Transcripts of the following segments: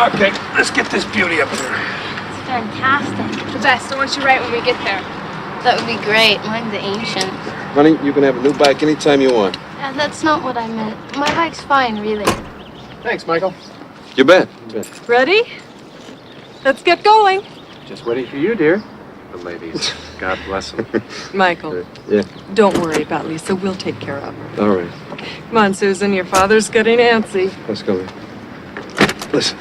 Okay, let's get this beauty up there. It's fantastic. The best. I want you right when we get there. That would be great. Mine's ancient. Honey, you can have a new bike anytime you want. That's not what I meant. My bike's fine, really. Thanks, Michael. You bet. Ready? Let's get going. Just waiting for you, dear. The ladies. God bless them. Michael, Yeah. don't worry about Lisa. We'll take care of her. All right. Come on, Susan. Your father's getting antsy. Let's go. Listen,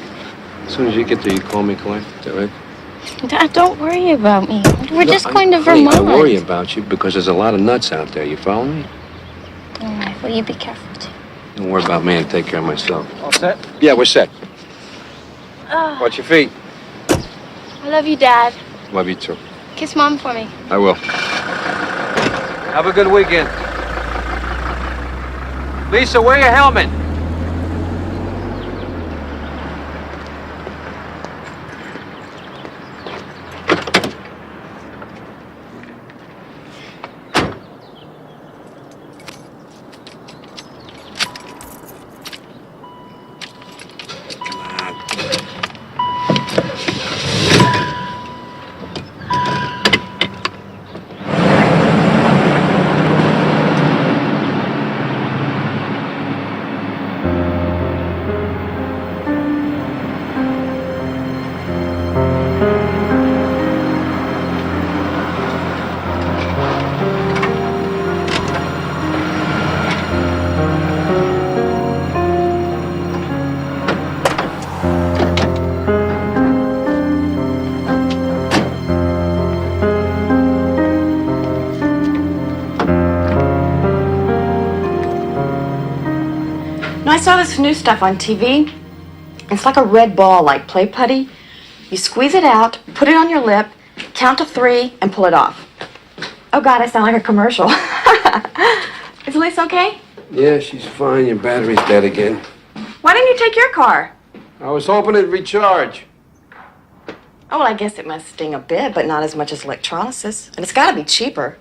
as soon as you get there, you call me, Clark. Is that right? Dad, don't worry about me. We're just No, going to honey, Vermont. I worry about you because there's a lot of nuts out there. You follow me? All right, well, you be careful, too. Don't worry about me. I'll take care of myself. All set? Yeah, we're set. Watch your feet. I love you, Dad. Love you, too. Kiss Mom for me. I will. Have a good weekend. Lisa, wear your helmet. I saw this new stuff on TV. It's like a red ball, like play putty. You squeeze it out, put it on your lip, count to 3, and pull it off. Oh, God, I sound like a commercial. Is Lisa okay? Yeah, she's fine. Your battery's dead again. Why didn't you take your car? I was hoping it'd recharge. Oh, well, I guess it must sting a bit, but not as much as electrolysis. And it's got to be cheaper.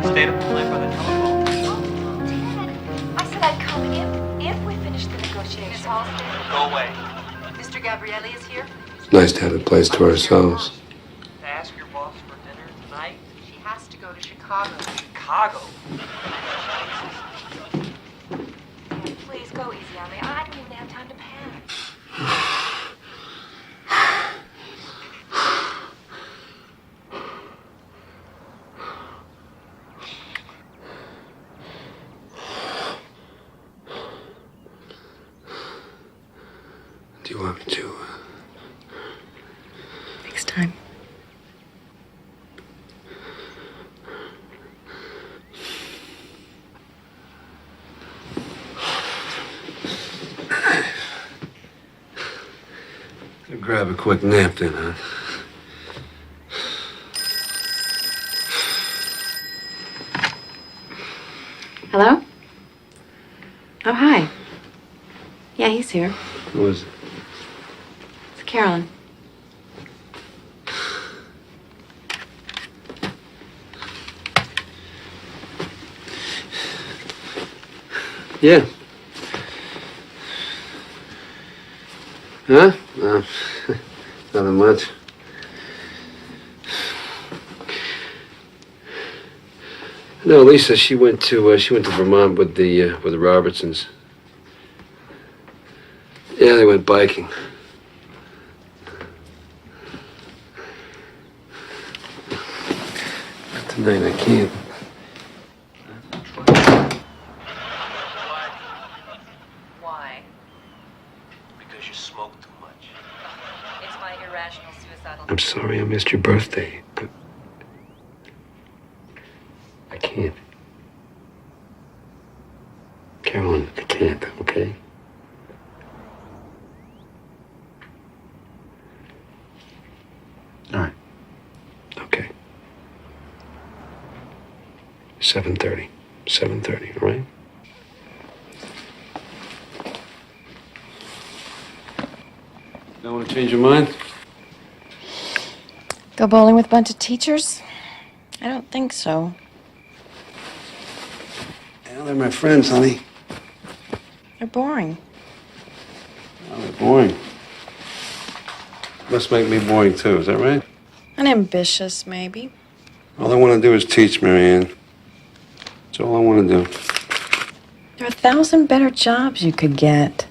Stayed up all night by the telephone. I said I'd come if we finish the negotiations. Go away. Mr. Gabrielli is here. It's nice to have the place to ourselves. To ask your boss for dinner tonight? She has to go to Chicago. Chicago. Please go easy on me. I don't even have time to pack. Do you want me to? Next time. Grab a quick nap then, huh? Hello? Oh, hi. Yeah, he's here. Who is it? It's Carolyn. Yeah. Huh? No, nothing much. No, Lisa, she went to Vermont with the Robertsons. Yeah, they went biking. Not tonight, I can't. Why? sorry I missed your birthday. I can't. Carolyn, I can't, okay? All right. Okay. 7:30. 7:30, all right? Don't want to change your mind? Go bowling with a bunch of teachers? I don't think so. Well, they're my friends, honey. They're boring. Well, they're boring. Must make me boring, too. Is that right? And ambitious, maybe. All I want to do is teach, Marianne. That's all I want to do. There are 1,000 better jobs you could get.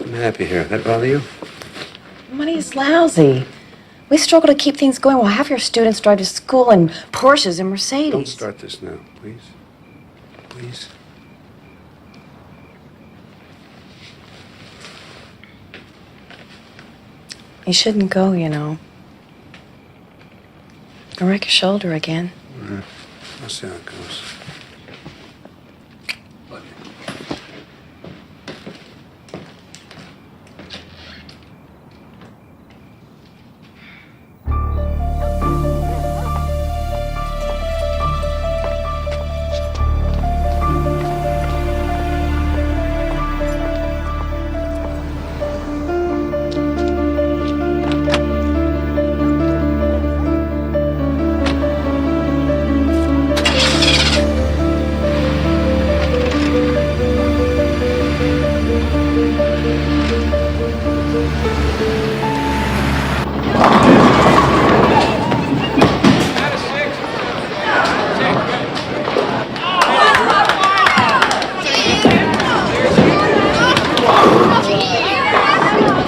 I'm happy here. That bother you? Money's lousy. We struggle to keep things going while half your students drive to school in Porsches and Mercedes. Don't start this now, please. Please. You shouldn't go, you know. You'll wreck your shoulder again. I'll see how it goes. Love you.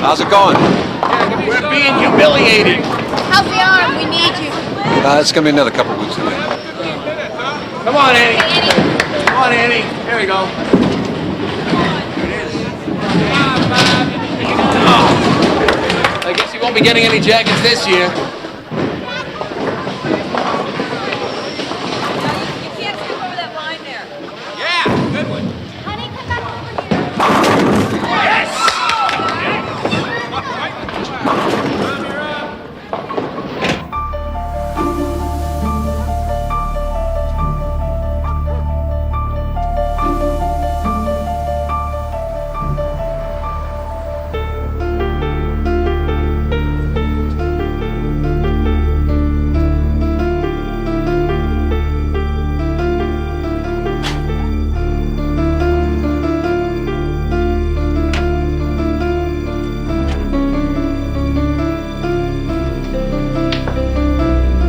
How's it going? We're being humiliated. How's the arm? We need you. It's gonna be another couple weeks in there. Come on, Annie. Come on, Annie. Here we go. Oh. I guess you won't be getting any jackets this year. You can't skip over that line there. Yeah, good one. Honey, come back over here. Yes!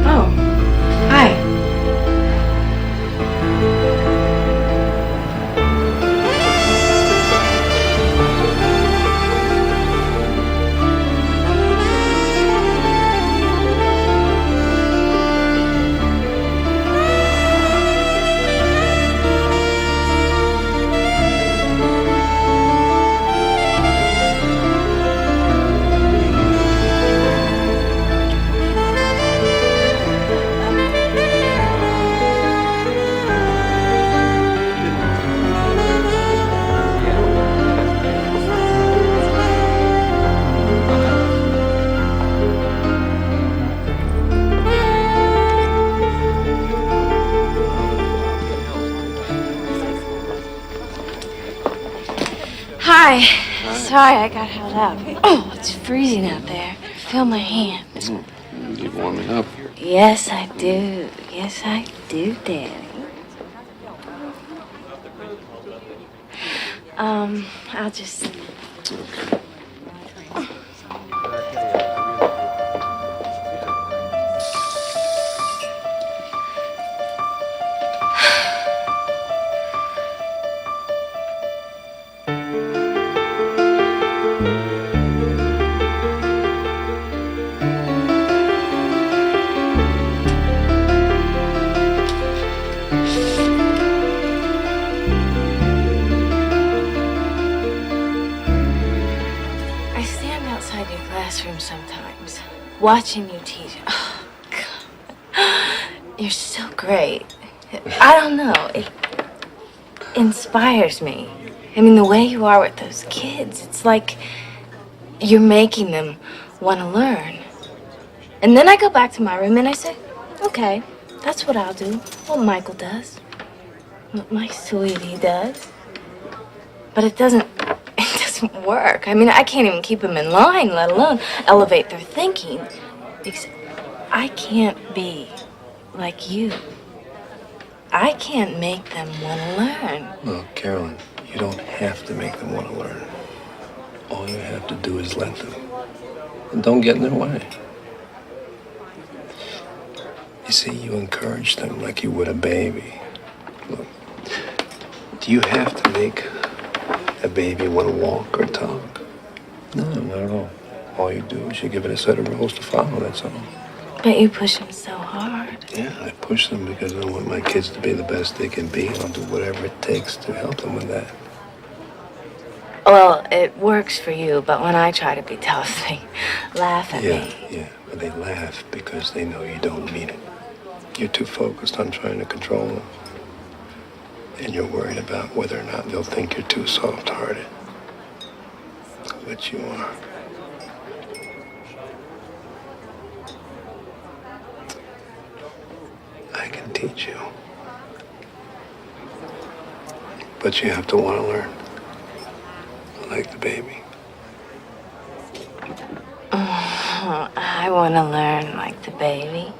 Oh, hi. Hi. Sorry I got held up. Oh, it's freezing out there. Feel my hands. Keep warming up. Yes, I do. Yes, I do, Daddy. I'll just... watching you teach. Oh, God. You're so great. I don't know. It inspires me. I mean, the way you are with those kids, it's like you're making them want to learn. And then I go back to my room and I say, okay, that's what I'll do. What Michael does. What my sweetie does. But it doesn't work. I mean, I can't even keep them in line, let alone elevate their thinking. Because I can't be like you. I can't make them want to learn. Look, Carolyn, you don't have to make them want to learn. All you have to do is let them. And don't get in their way. You see, you encourage them like you would a baby. Look, do you have to make a baby want to walk or talk? No, not at all. All you do is you give it a set of rules to follow, that's all. But you push them so hard. Yeah, I push them because I want my kids to be the best they can be. I'll do whatever it takes to help them with that. Well, it works for you, but when I try to be tough, they laugh at me. Yeah, but they laugh because they know you don't mean it. You're too focused on trying to control them. And you're worried about whether or not they'll think you're too soft-hearted. But you are. I can teach you. But you have to want to learn. Like the baby. Oh, I want to learn like the baby.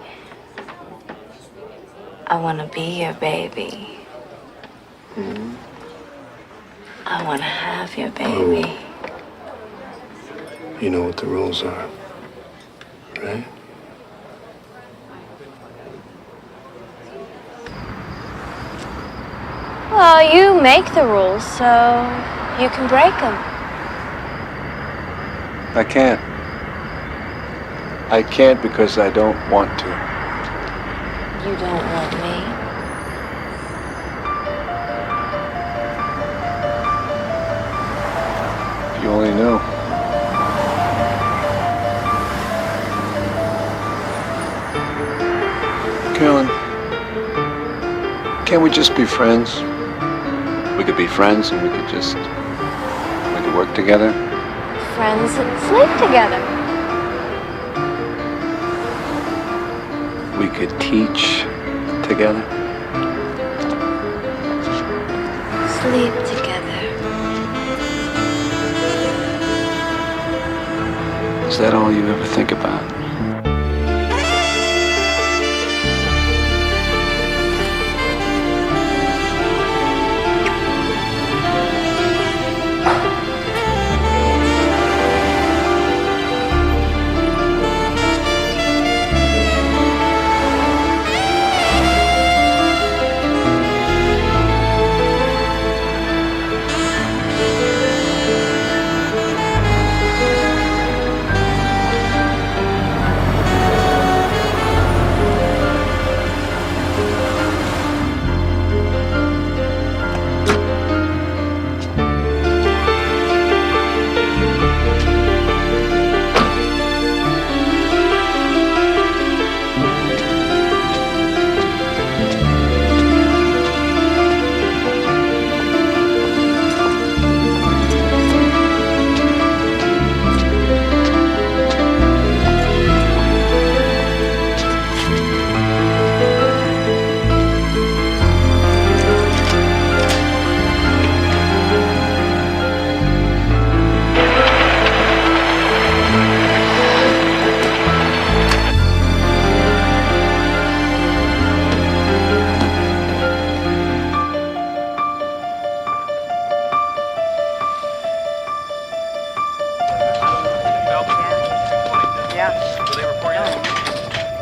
I want to be your baby. Mm-hmm. I want to have your baby. Oh. You know what the rules are, right? Well, you make the rules, so you can break them. I can't. I can't because I don't want to. You don't want me. You only know. Carolyn, can't we just be friends? We could be friends and we could work together. Friends that sleep together. We could teach together. Sleep together. Is that all you ever think about?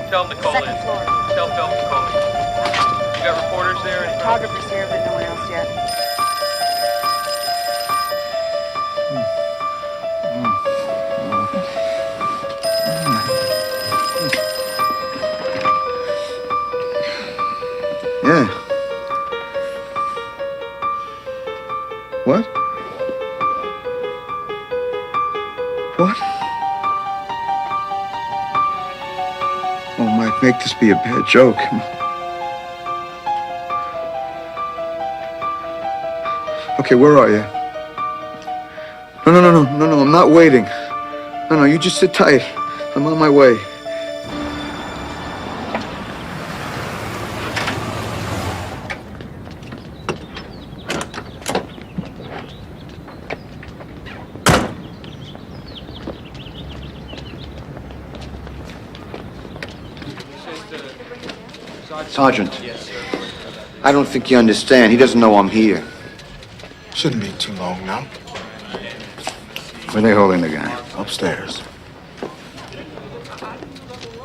Tell them to call in. Tell Phelps to call me. You got reporters there? Photographer's here, but no one else yet. Yeah. What? What? Must be a bad joke. Okay, where are you? No, I'm not waiting. No, you just sit tight. I'm on my way. Sergeant, I don't think you understand. He doesn't know I'm here. Shouldn't be too long now. Where are they holding the guy? Upstairs.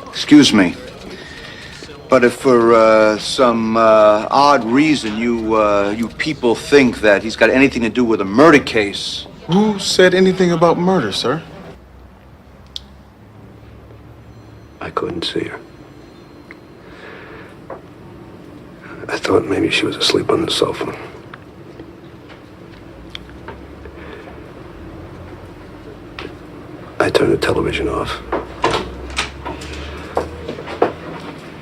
Excuse me, but if for some odd reason you people think that he's got anything to do with a murder case... Who said anything about murder, sir? I couldn't see her. I thought maybe she was asleep on the sofa. I turned the television off.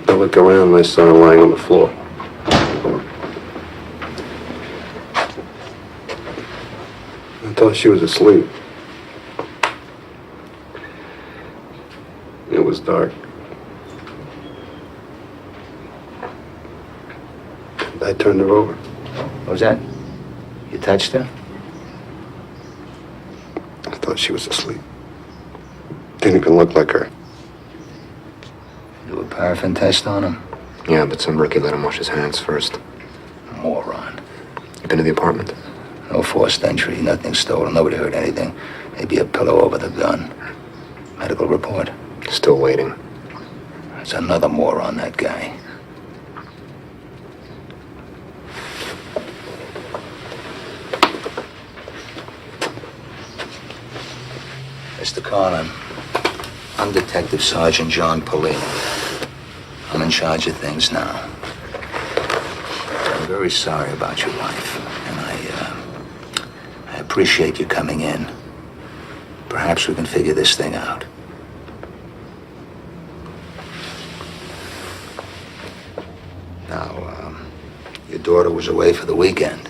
I looked around and I saw her lying on the floor. I thought she was asleep. It was dark. I turned her over. What was that? You touched her? I thought she was asleep. Didn't even look like her. Do a paraffin test on him? Yeah, but some rookie let him wash his hands first. Moron. You been to the apartment? No forced entry, nothing stolen, nobody heard anything. Maybe a pillow over the gun. Medical report? Still waiting. There's another moron, that guy. Mr. Carlin, I'm Detective Sergeant John Polino. I'm in charge of things now. I'm very sorry about your life, and I appreciate you coming in. Perhaps we can figure this thing out. Now, your daughter was away for the weekend.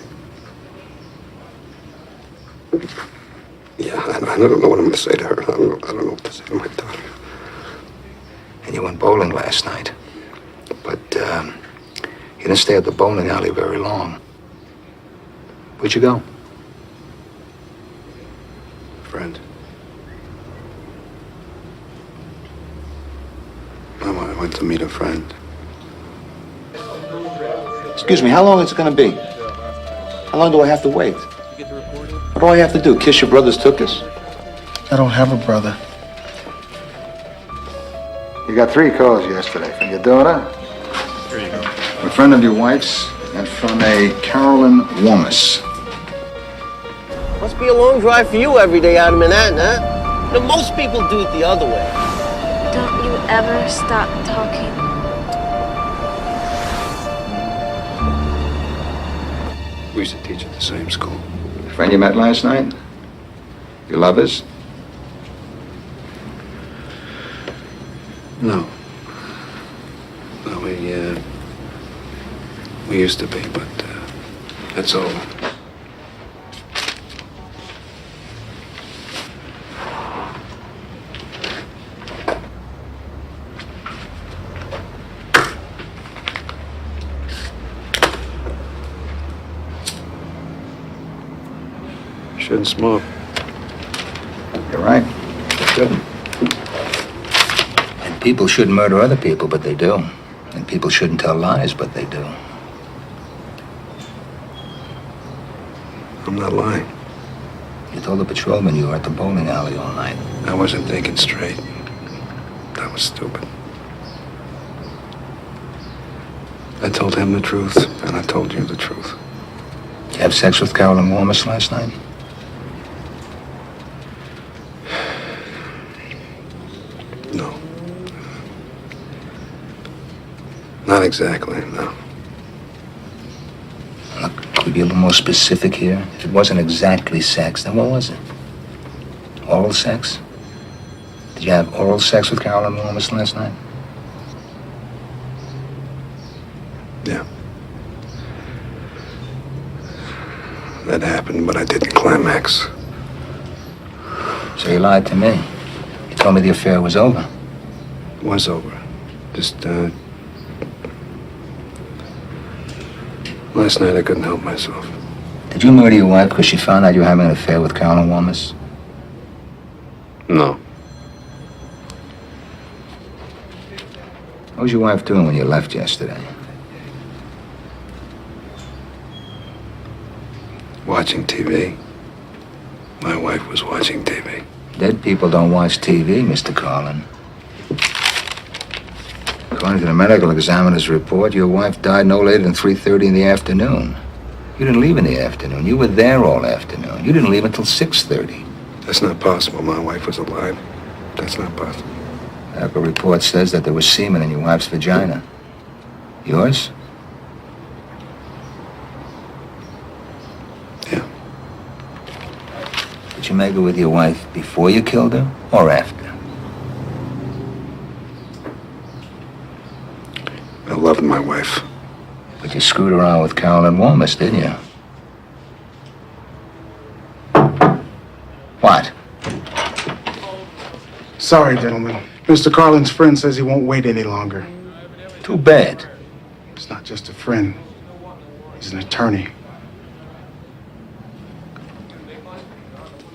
Yeah, I don't know what I'm going to say to her. I don't know what to say to my daughter. And you went bowling last night. But you didn't stay at the bowling alley very long. Where'd you go? Friend. I went to meet a friend. Excuse me, how long is it gonna be? How long do I have to wait? What do I have to do? Kiss your brother's tuchus? I don't have a brother. You got 3 calls yesterday from your daughter, Here you go. a friend of your wife's, and from a Carolyn Warmus. Must be a long drive for you every day out of Manhattan, huh? You know, most people do it the other way. Don't you ever stop talking? We used to teach at the same school. Friend you met last night? You lovers? No. No, we used to be, but that's over. Shouldn't smoke. You're right. You shouldn't. And people shouldn't murder other people, but they do. And people shouldn't tell lies, but they do. I'm not lying. You told the patrolman you were at the bowling alley all night. I wasn't thinking straight. That was stupid. I told him the truth, and I told you the truth. You have sex with Carolyn Warmus last night? No. Not exactly, no. Look, could we be a little more specific here? If it wasn't exactly sex, then what was it? Oral sex? Did you have oral sex with Carolyn Warmus last night? Yeah. That happened, but I didn't climax. So you lied to me. You told me the affair was over. It was over. Just, last night I couldn't help myself. Did you murder your wife because she found out you were having an affair with Carolyn Warmus? No. What was your wife doing when you left yesterday? Watching TV. My wife was watching TV. Dead people don't watch TV, Mr. Carlin. According to the medical examiner's report, your wife died no later than 3:30 in the afternoon. You didn't leave in the afternoon. You were there all afternoon. You didn't leave until 6:30. That's not possible. My wife was alive. That's not possible. Medical report says that there was semen in your wife's vagina. Yours? Yeah. Did you make it with your wife before you killed her or after? I loved my wife. But you screwed around with Carolyn Warmus, didn't you? What? Sorry, gentlemen. Mr. Carlin's friend says he won't wait any longer. Too bad. He's not just a friend. He's an attorney.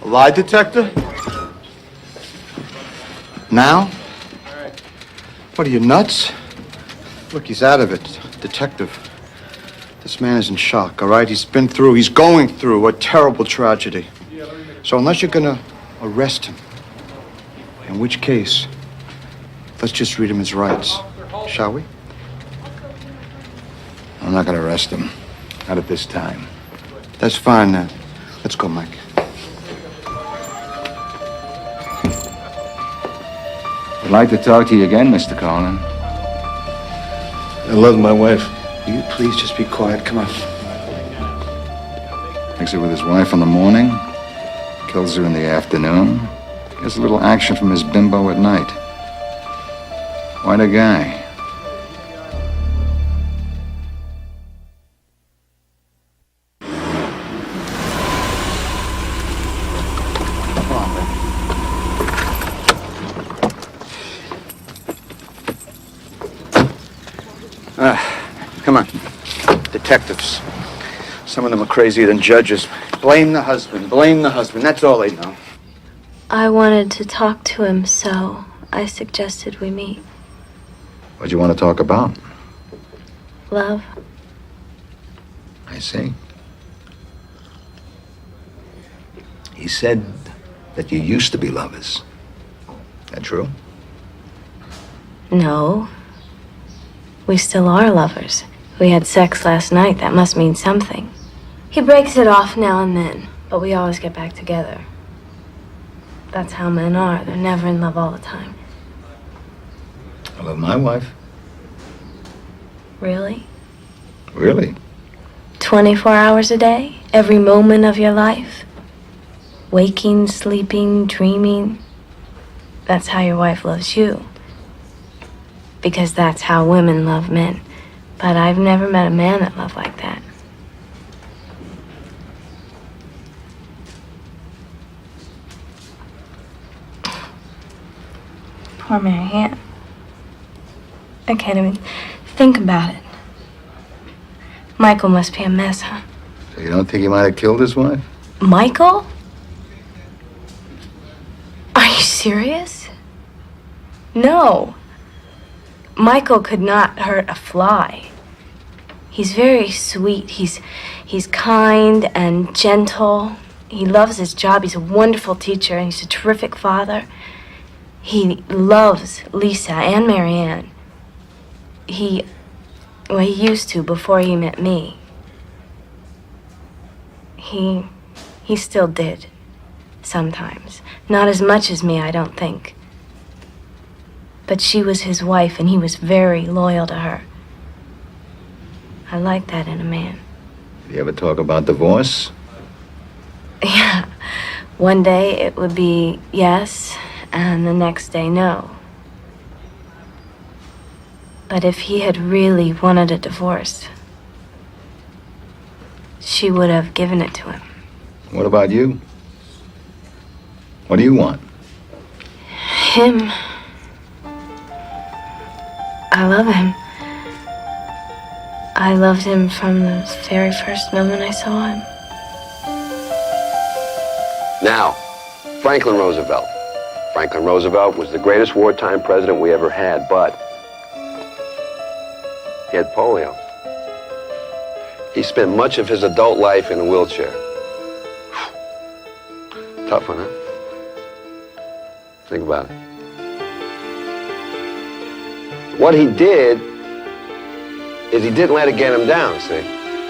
A lie detector? Now? What are you, nuts? Look, he's out of it. Detective. This man is in shock, all right? He's going through a terrible tragedy. So unless you're gonna arrest him, in which case, let's just read him his rights, shall we? I'm not gonna arrest him. Not at this time. That's fine, then. Let's go, Mike. I'd like to talk to you again, Mr. Carlin. I love my wife. Will you please just be quiet? Come on. Makes it with his wife in the morning, kills her in the afternoon, gets a little action from his bimbo at night. Quite a guy. Come on. Detectives. Some of them are crazier than judges. Blame the husband. Blame the husband. That's all they know. I wanted to talk to him, so I suggested we meet. What do you want to talk about? Love. I see. He said that you used to be lovers. That true? No. We still are lovers. We had sex last night. That must mean something. He breaks it off now and then, but we always get back together. That's how men are. They're never in love all the time. I love my wife. Really? Really? 24 hours a day? Every moment of your life? Waking, sleeping, dreaming? That's how your wife loves you. Because that's how women love men. But I've never met a man that loved like that. Poor Mary Ann. I can't even think about it. Michael must be a mess, huh? So you don't think he might have killed his wife? Michael? Are you serious? No. Michael could not hurt a fly. He's very sweet. He's kind and gentle. He loves his job. He's a wonderful teacher, and he's a terrific father. He loves Lisa and Mary Ann. He used to before he met me. He still did. Sometimes. Not as much as me, I don't think. But she was his wife, and he was very loyal to her. I like that in a man. Did you ever talk about divorce? Yeah. One day it would be yes, and the next day no. But if he had really wanted a divorce, she would have given it to him. What about you? What do you want? Him. I love him. I loved him from the very first moment I saw him. Now, Franklin Roosevelt. Franklin Roosevelt was the greatest wartime president we ever had, but he had polio. He spent much of his adult life in a wheelchair. Tough one, huh? Think about it. What he did is he didn't let it get him down, see?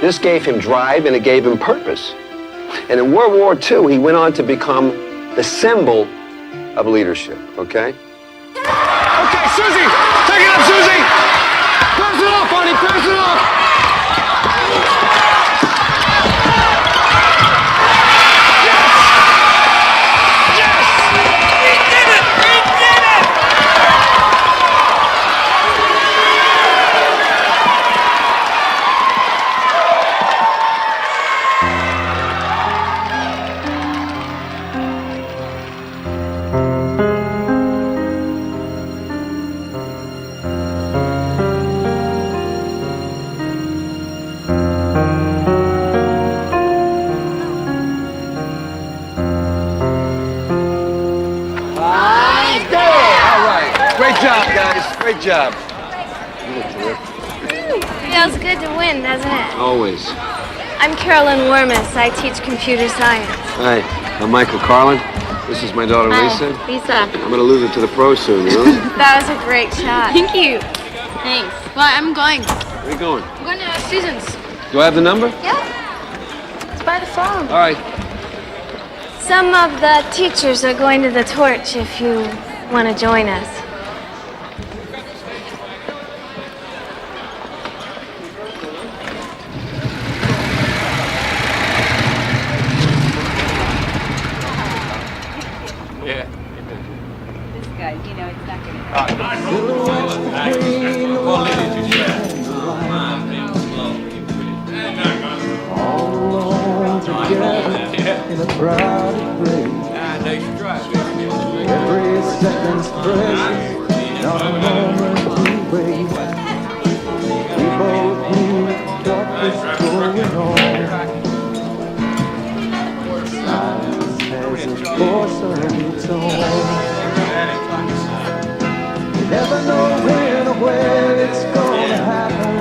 This gave him drive and it gave him purpose. And in World War II, he went on to become the symbol of leadership, okay? Okay, Susie! Take it up, Susie! Pass it off, honey! Pass it off! Great job. Feels good to win, doesn't it? Always. I'm Carolyn Warmus. I teach computer science. Hi, I'm Michael Carlin. This is my daughter, Lisa. Lisa. I'm gonna lose it to the pros soon, you know? That was a great shot. Thank you. Thanks. Well, I'm going. Where are you going? I'm going to Susan's. Do I have the number? Yeah. It's by the phone. All right. Some of the teachers are going to the torch if you want to join us. In a crowded place, every second's precious, not a moment to waste. We both knew what was going on. Silence has a force of its own. You never know when or where it's gonna happen.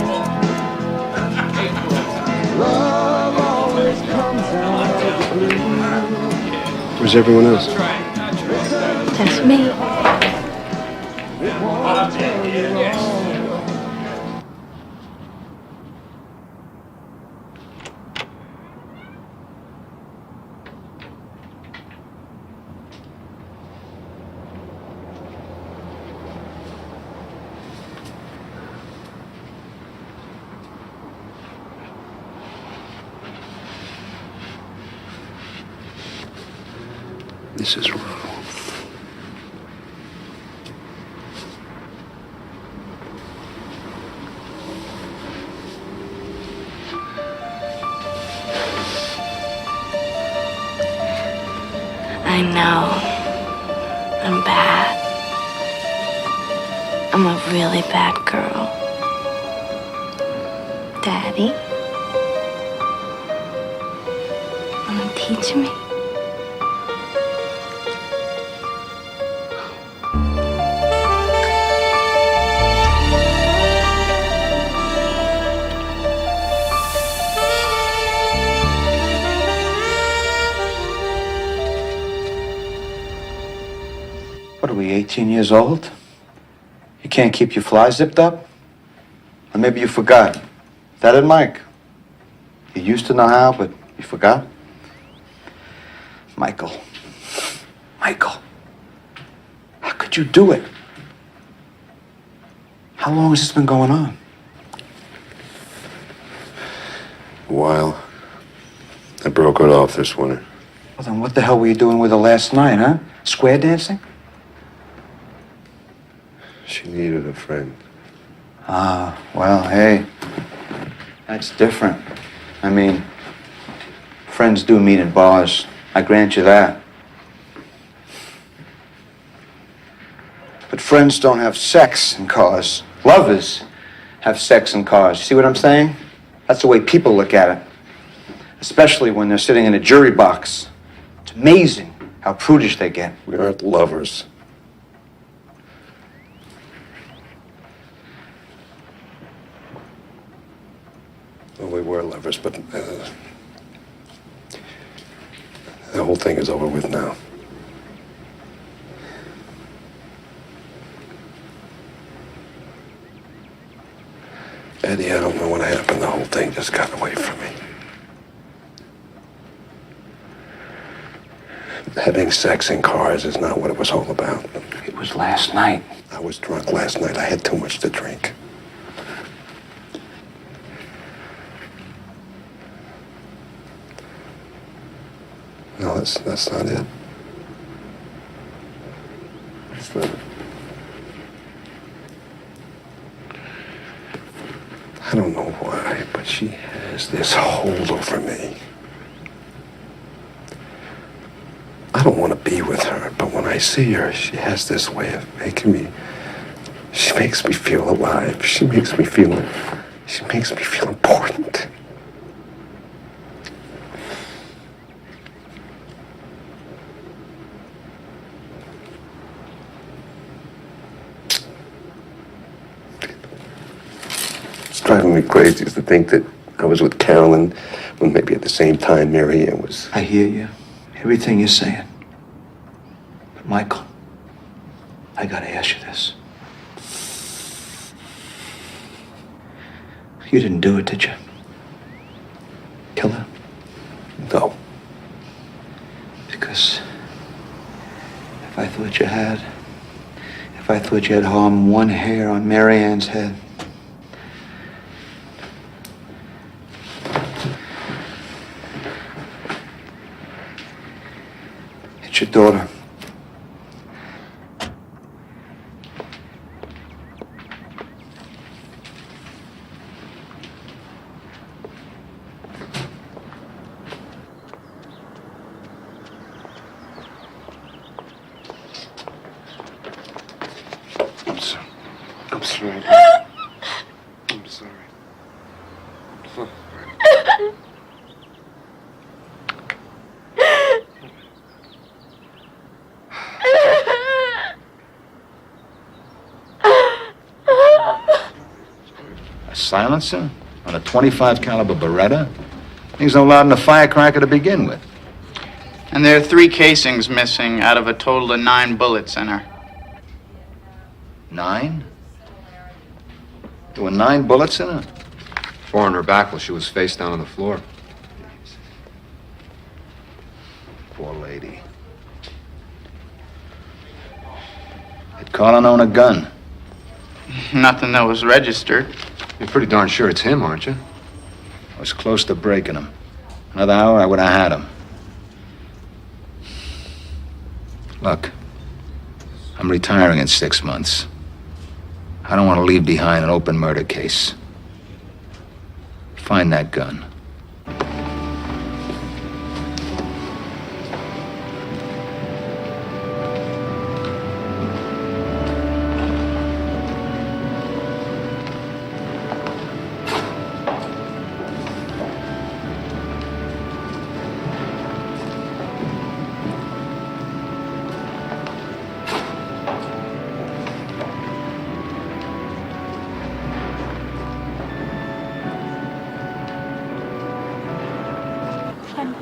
Love always comes out of the blue. Where's everyone else? That's me. This is wrong. I know. I'm bad. I'm a really bad girl. Daddy? Wanna teach me? What are we, 18 years old? You can't keep your fly zipped up? Or maybe you forgot. Is that it, Mike? You used to know how, but you forgot? Michael. Michael. How could you do it? How long has this been going on? A while. I broke it off this winter. Well, then what the hell were you doing with her last night, huh? Square dancing? She needed a friend. Well, hey, that's different. I mean, friends do meet in bars. I grant you that. But friends don't have sex in cars. Lovers have sex in cars. See what I'm saying? That's the way people look at it. Especially when they're sitting in a jury box. It's amazing how prudish they get. We aren't lovers. Well, we were lovers, but the whole thing is over with now. Eddie, I don't know what happened. The whole thing just got away from me. Having sex in cars is not what it was all about. It was last night. I was drunk last night. I had too much to drink. No, that's not it. That's not it. I don't know why, but she has this hold over me. I don't want to be with her, but when I see her, she has this way of making me... She makes me feel alive. She makes me feel important. It's driving me crazy to think that I was with Carolyn when maybe at the same time Mary Ann was... I hear you. Everything you're saying. But Michael, I gotta ask you this. You didn't do it, did you? Kill her? No. Because if I thought you had harmed one hair on Mary Ann's head, it's your daughter. I'm sorry. I'm sorry. A silencer on a .25 caliber Beretta? Thing's no louder than a firecracker to begin with. And there are 3 casings missing out of a total of 9 bullets in her. 9? There were 9 bullets in her? 4 on her back while she was face down on the floor. Poor lady. Did Carlin own a gun? Nothing that was registered. You're pretty darn sure it's him, aren't you? I was close to breaking him. Another hour, I would have had him. Look, I'm retiring in 6 months. I don't want to leave behind an open murder case. Find that gun.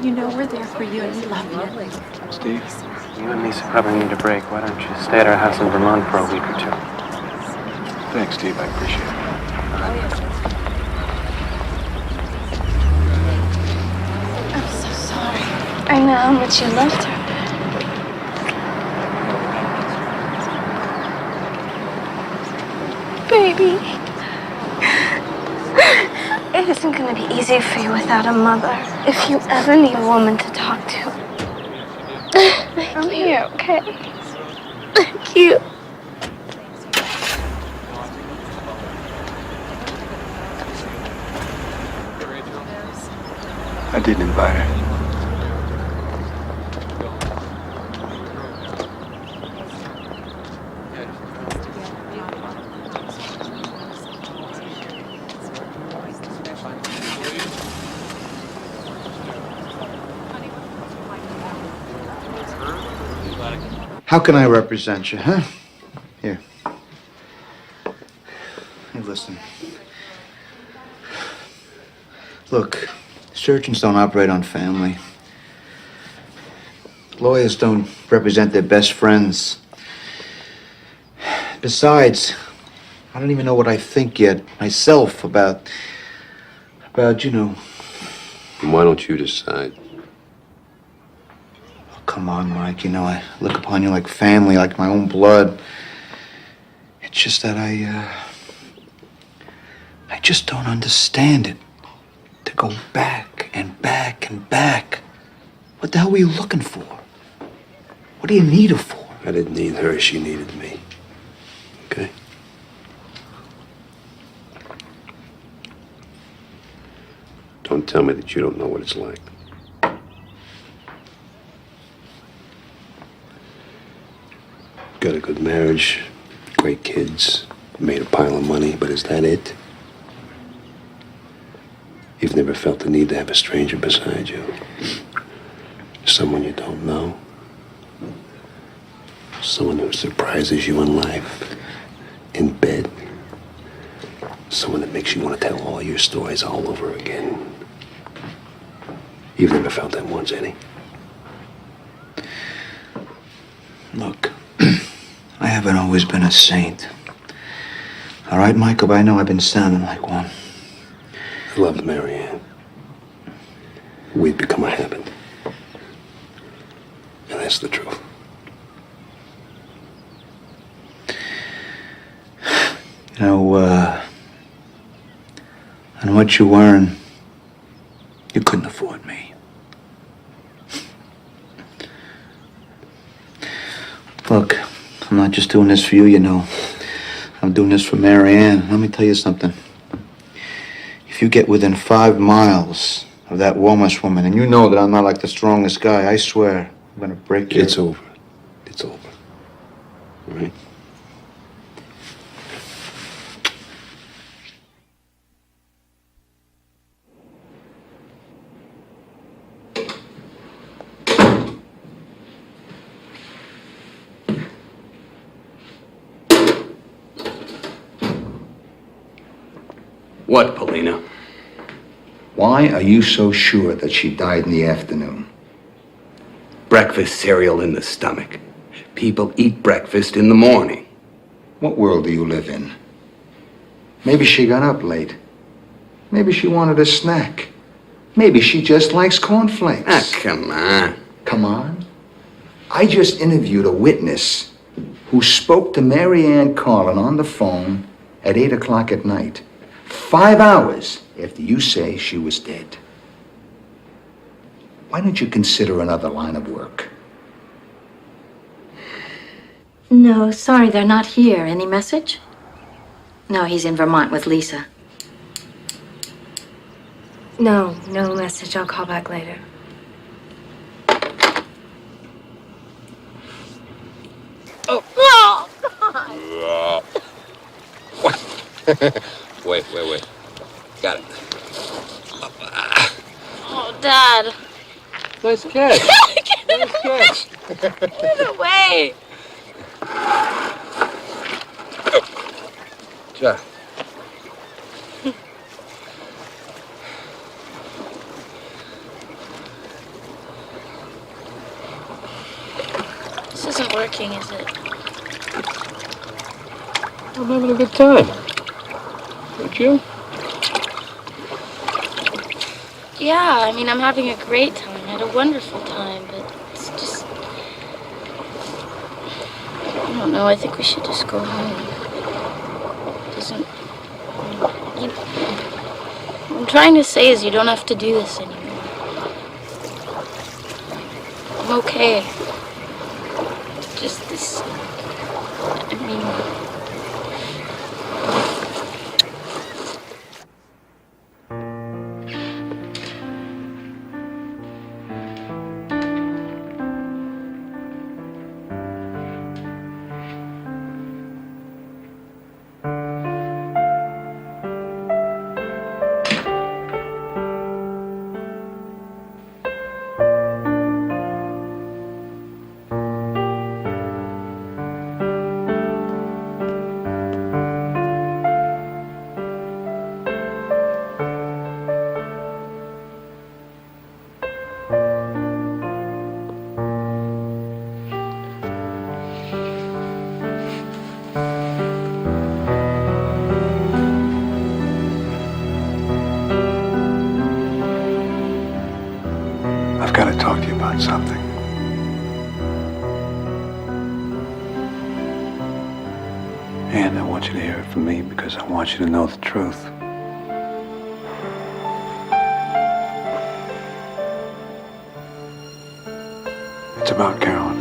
You know we're there for you and we love you. Steve, you and Lisa probably need a break. Why don't you stay at our house in Vermont for a week or 2? Thanks, Steve. I appreciate it. I'm so sorry. I know how much you loved her. Baby. It isn't going to be easy for you without a mother. If you ever need a woman to talk to, I'm here, okay? Thank you. I didn't invite her. How can I represent you, huh? Here. Hey, listen. Look, surgeons don't operate on family. Lawyers don't represent their best friends. Besides, I don't even know what I think yet myself about, you know. And why don't you decide? Oh, come on, Mike. You know, I look upon you like family, like my own blood. It's just that I just don't understand it. To go back and back and back. What the hell were you looking for? What do you need her for? I didn't need her, she needed me. Okay? Don't tell me that you don't know what it's like. Got a good marriage, great kids, made a pile of money, but is that it? You've never felt the need to have a stranger beside you? Someone you don't know? Someone who surprises you in life, in bed? Someone that makes you want to tell all your stories all over again? You've never felt that once, Eddie? Look, I haven't always been a saint. All right, Michael, but I know I've been sounding like one. I loved Marianne. We'd become a habit. And that's the truth. You know, and what you earn, you couldn't afford me. Look, I'm not just doing this for you, you know. I'm doing this for Marianne. Let me tell you something. If you get within 5 miles of that Warmus woman, and you know that I'm not like the strongest guy, I swear, I'm gonna break your... It's over. It's over. All right? What, Polina? Why are you so sure that she died in the afternoon? Breakfast cereal in the stomach. People eat breakfast in the morning. What world do you live in? Maybe she got up late. Maybe she wanted a snack. Maybe she just likes cornflakes. Ah, come on. Come on? I just interviewed a witness who spoke to Marianne Carlin on the phone at 8 o'clock at night. 5 hours after you say she was dead. Why don't you consider another line of work? No, sorry, they're not here. Any message? No, he's in Vermont with Lisa. No message. I'll call back later. Oh, God. Wait. Got it. Oh, Dad. Nice catch. Nice catch. Get away. Ja. This isn't working, is it? I'm having a good time. Aren't you? Yeah, I mean, I'm having a great time. I had a wonderful time, but it's just... I don't know, I think we should just go home. It doesn't... What I'm trying to say is you don't have to do this anymore. I'm okay. Just this... I mean... to talk to you about something. And I want you to hear it from me because I want you to know the truth. It's about Carolyn.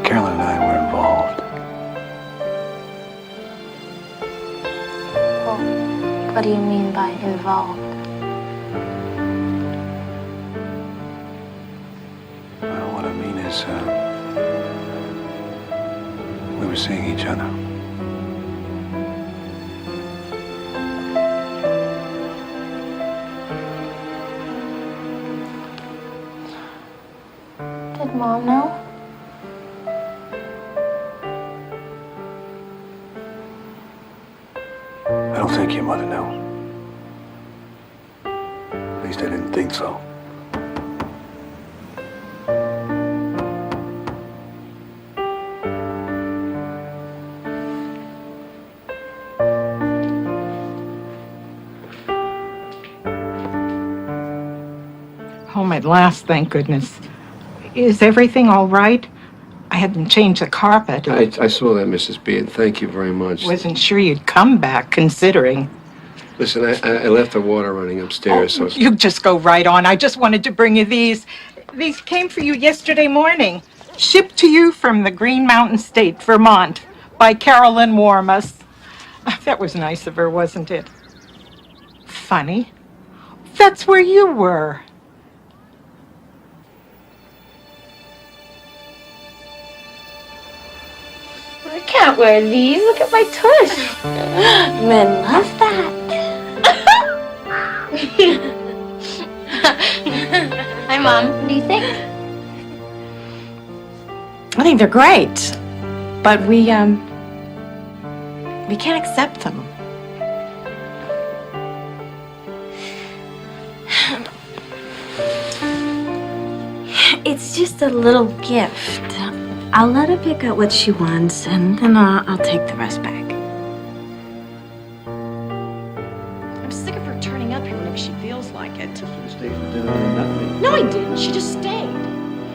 Carolyn and I were involved. What do you mean by involved? What I mean is, we were seeing each other. Did Mom know? I don't think your mother knew. At least I didn't think so. Home at last, thank goodness. Is everything all right? I had them change the carpet. I saw that, Mrs. Beard. Thank you very much. Wasn't sure you'd come back, considering. Listen, I left the water running upstairs, so... You just go right on. I just wanted to bring you these. These came for you yesterday morning. Shipped to you from the Green Mountain State, Vermont, by Carolyn Warmus. That was nice of her, wasn't it? Funny. That's where you were. I can't wear these. Look at my tush. Men love that. Hi, Mom. What do you think? I think they're great, but we can't accept them. It's just a little gift. I'll let her pick out what she wants, and then I'll take the rest back. I'm sick of her turning up here whenever she feels like it. Stay for dinner, not me. No, I didn't. She just stayed.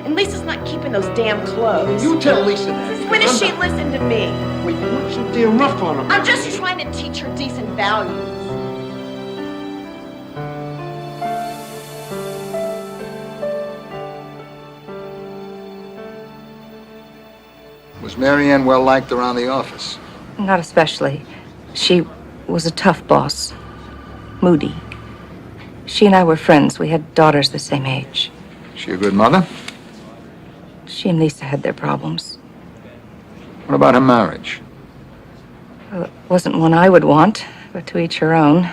And Lisa's not keeping those damn clothes. You tell Lisa that. Since when has she listened to me? Wait, you look so damn rough on her. I'm just trying to teach her decent values. Was Mary Ann well liked around the office? Not especially. She was a tough boss. Moody. She and I were friends. We had daughters the same age. She a good mother? She and Lisa had their problems. What about her marriage? Well, it wasn't one I would want, but to each her own.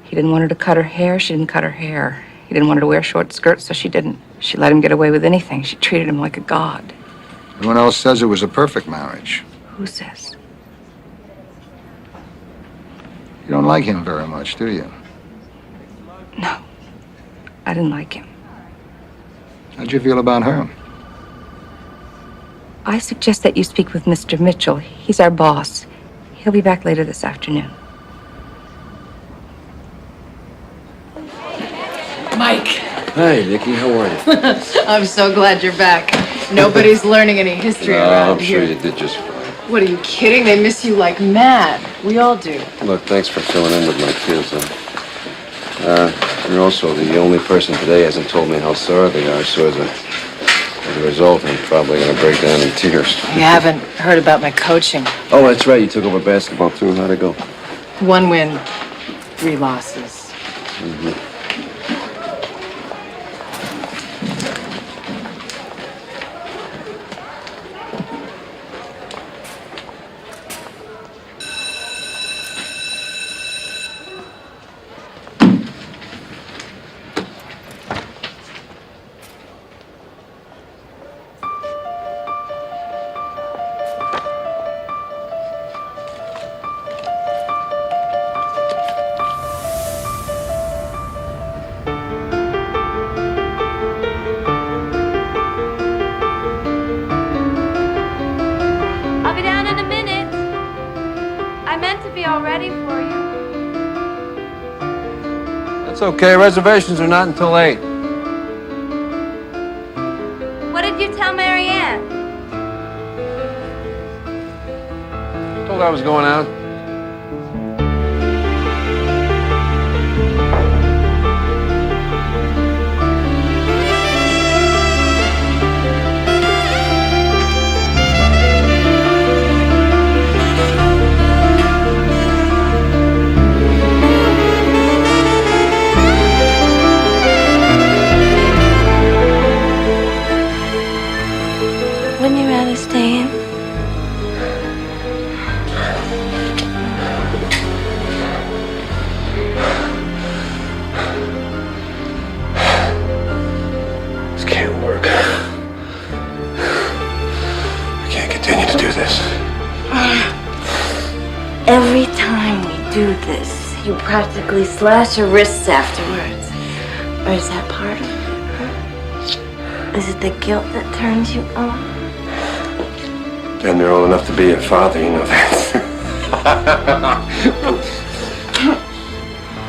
He didn't want her to cut her hair. She didn't cut her hair. He didn't want her to wear short skirts, so she didn't. She let him get away with anything. She treated him like a god. Everyone else says it was a perfect marriage. Who says? You don't like him very much, do you? No. I didn't like him. How'd you feel about her? I suggest that you speak with Mr. Mitchell. He's our boss. He'll be back later this afternoon. Mike. Hi, Nikki. How are you? I'm so glad you're back. Nobody's learning any history around I'm sure here. you did just fine. What, are you kidding? They miss you like mad. We all do. Look, thanks for filling in with my kids. You're also the only person today hasn't told me how sorry they are, so as a result, I'm probably going to break down in tears. You haven't heard about my coaching. Oh, that's right. You took over basketball, too. How'd it go? 1 win, 3 losses. Mm-hmm. I'll be down in a minute. all ready for you. That's okay. Reservations are not until 8. What did you tell Mary Ann? Told her I was going out. Wouldn't you rather stay in? This can't work. I can't continue to do this. Every time we do this, you practically slash your wrists afterwards. Or is that part of it? Huh? Is it the guilt that turns you on? And they're old enough to be your father, you know that.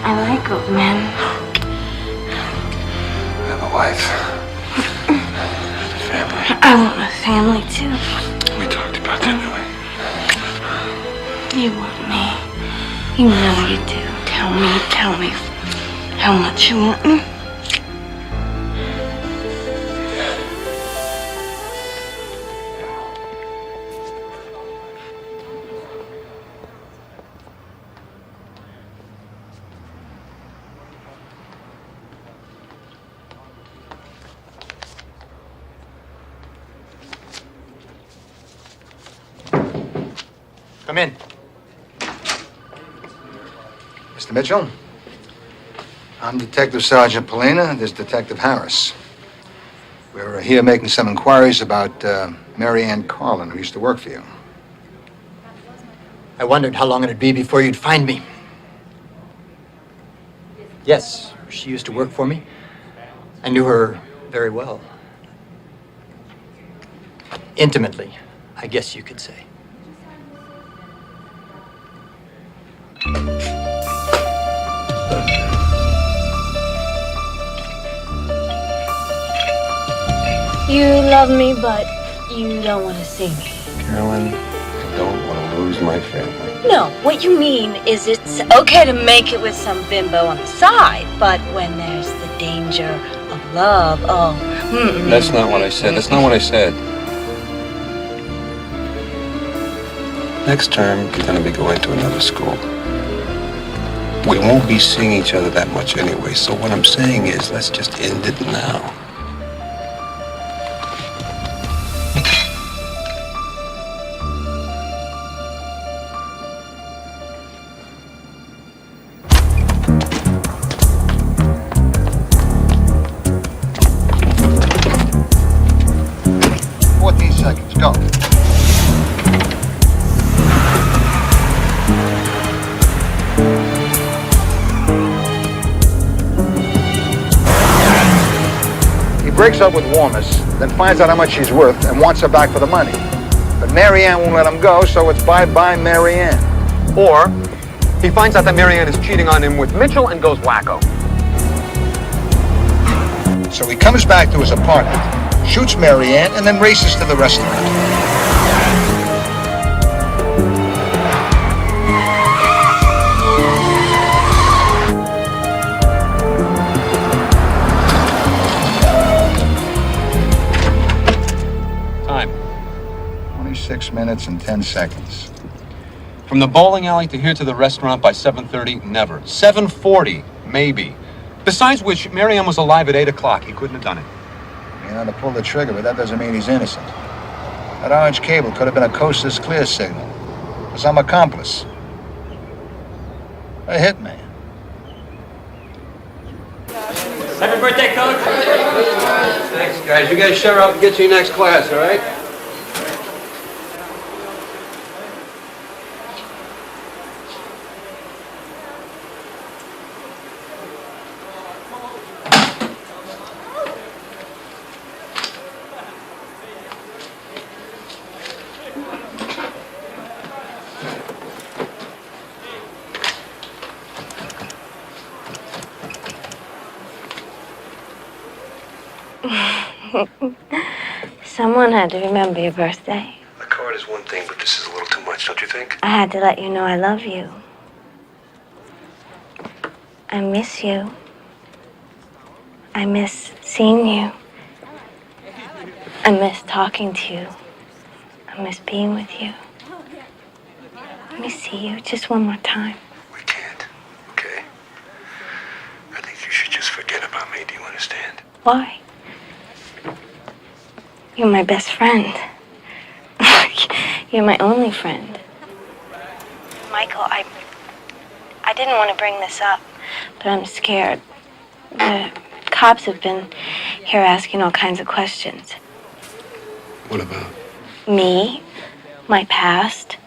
I like old men. I have a wife. I want a family too. We talked about that, didn't we? You want me. You know you do. Tell me how much you want me. Come in. Mr. Mitchell, I'm Detective Sergeant Polina. This is Detective Harris. We're here making some inquiries about Mary Ann Carlin, who used to work for you. I wondered how long it'd be before you'd find me. Yes, she used to work for me. I knew her very well. Intimately, I guess you could say. You love me, but you don't want to see me. Carolyn, I don't want to lose my family. No, what you mean is it's okay to make it with some bimbo on the side, but when there's the danger of love, That's not what I said. That's not what I said. Next term, you're going to be going to another school. We won't be seeing each other that much anyway, so what I'm saying is let's just end it now. Go. He breaks up with Warmus, then finds out how much she's worth and wants her back for the money. But Mary Ann won't let him go, so it's bye-bye Mary Ann. Or he finds out that Mary Ann is cheating on him with Mitchell and goes wacko. So he comes back to his apartment, shoots Mary Ann, and then races to the restaurant. Time. 26 minutes and 10 seconds. From the bowling alley to here to the restaurant by 7:30, never. 7:40, maybe. Besides which, Mary Ann was alive at 8 o'clock. He couldn't have done it. You know, to pull the trigger, but that doesn't mean he's innocent. That orange cable could have been a coast's clear signal. For some accomplice. A hitman. Happy birthday, Coach. Thanks, guys. You guys show up and get to your next class, all right? Someone had to remember your birthday. A card is one thing, but this is a little too much, don't you think? I had to let you know I love you. I miss you. I miss seeing you. I miss talking to you. I miss being with you. Let me see you just one more time. We can't, okay? I think you should just forget about me, do you understand? Why? You're my best friend. You're my only friend. Michael, I didn't want to bring this up, but I'm scared. The cops have been here asking all kinds of questions. What about? Me, my past,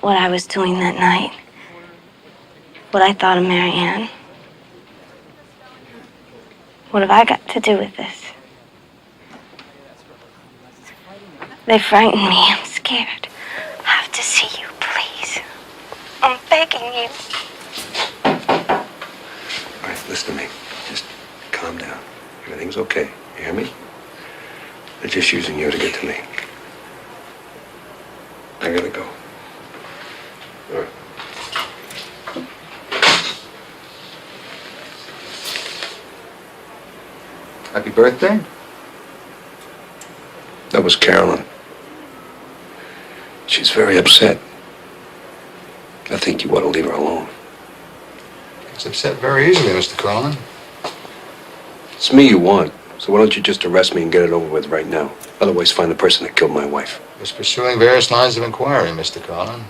what I was doing that night, what I thought of Mary Ann. What have I got to do with this? They frighten me. I'm scared. I have to see you, please. I'm begging you. All right, listen to me. Just calm down. Everything's okay. You hear me? They're just using you to get to me. I gotta go. All right. Happy birthday? That was Carolyn. She's very upset. I think you ought to leave her alone. It's upset very easily, Mr. Carlin. It's me you want, so why don't you just arrest me and get it over with right now? Otherwise, find the person that killed my wife. Just pursuing various lines of inquiry, Mr. Carlin.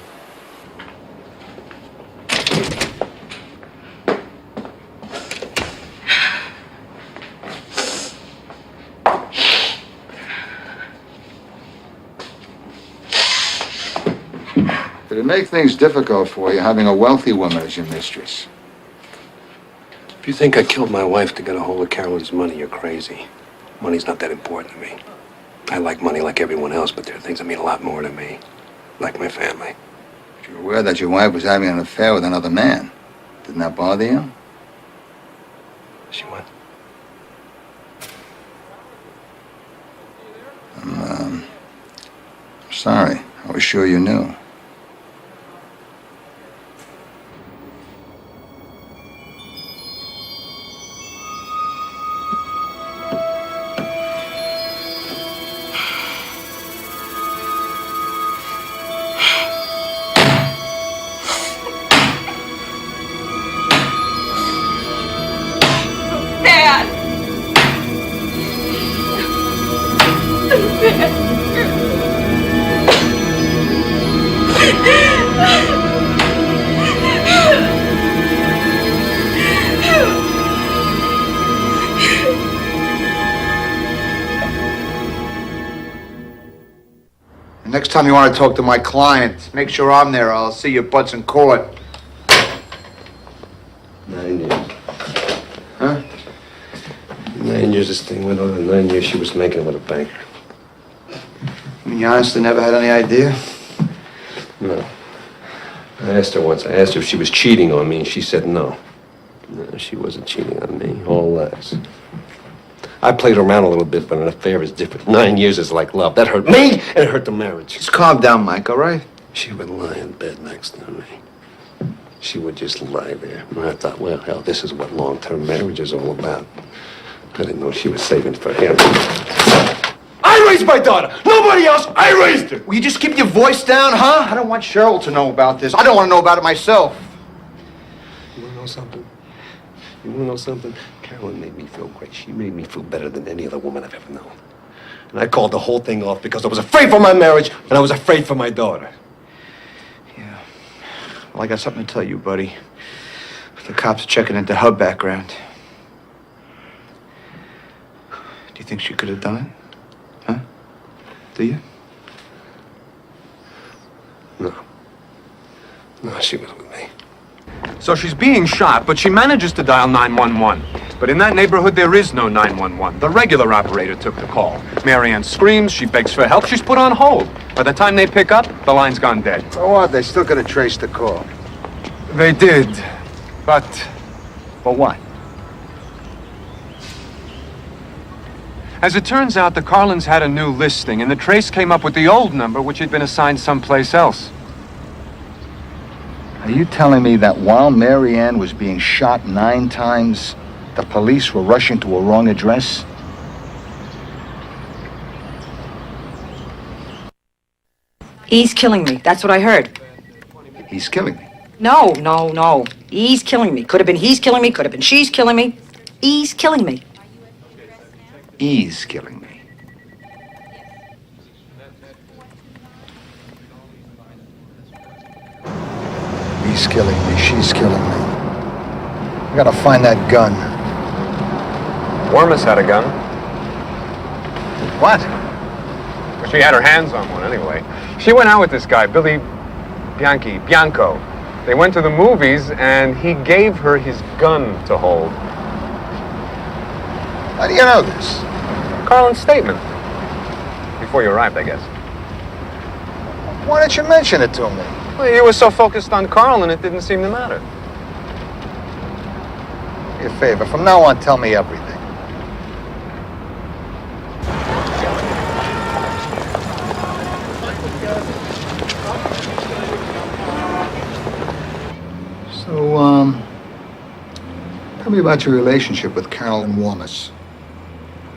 Did it make things difficult for you having a wealthy woman as your mistress? If you think I killed my wife to get a hold of Carolyn's money, you're crazy. Money's not that important to me. I like money like everyone else, but there are things that mean a lot more to me. Like my family. But you were aware that your wife was having an affair with another man. Didn't that bother you? She what? I'm sorry. I was sure you knew. Next time you want to talk to my client, make sure I'm there or I'll see your butts in court. 9 years. Huh? 9 years this thing went on, and 9 years she was making it with a banker. I mean, you honestly never had any idea? No. I asked her once. I asked her if she was cheating on me, and she said no. No, she wasn't cheating on me. All lies. I played around a little bit, but an affair is different. 9 years is like love. That hurt me, and it hurt the marriage. Just calm down, Mike, all right? She would lie in bed next to me. She would just lie there. And I thought, well, hell, this is what long-term marriage is all about. I didn't know she was saving for him. I raised my daughter! Nobody else! I raised her! Will you just keep your voice down, huh? I don't want Cheryl to know about this. I don't want to know about it myself. You want to know something? You want to know something? Carolyn made me feel great. She made me feel better than any other woman I've ever known. And I called the whole thing off because I was afraid for my marriage and I was afraid for my daughter. Yeah. Well, I got something to tell you, buddy. The cops are checking into her background. Do you think she could have done it? Huh? Do you? No. No, she was with me. So she's being shot, but she manages to dial 911. But in that neighborhood, there is no 911. The regular operator took the call. Mary Ann screams, she begs for help, she's put on hold. By the time they pick up, the line's gone dead. So what? They still could have traced the call. They did, but for what? As it turns out, the Carlins had a new listing, and the trace came up with the old number, which had been assigned someplace else. Are you telling me that while Mary Ann was being shot 9 times, the police were rushing to a wrong address? He's killing me. That's what I heard. He's killing me. No. He's killing me. Could have been he's killing me. Could have been she's killing me. He's killing me. He's killing me. He's killing me. She's killing me. I gotta find that gun. Warmus had a gun. What? Well, she had her hands on one anyway. She went out with this guy, Billy Bianco. They went to the movies, and he gave her his gun to hold. How do you know this? Carlin's statement. Before you arrived, I guess. Why didn't you mention it to me? Well, you were so focused on Carlin, it didn't seem to matter. Do me a favor. From now on, tell me everything. So, tell me about your relationship with Carolyn Warmus.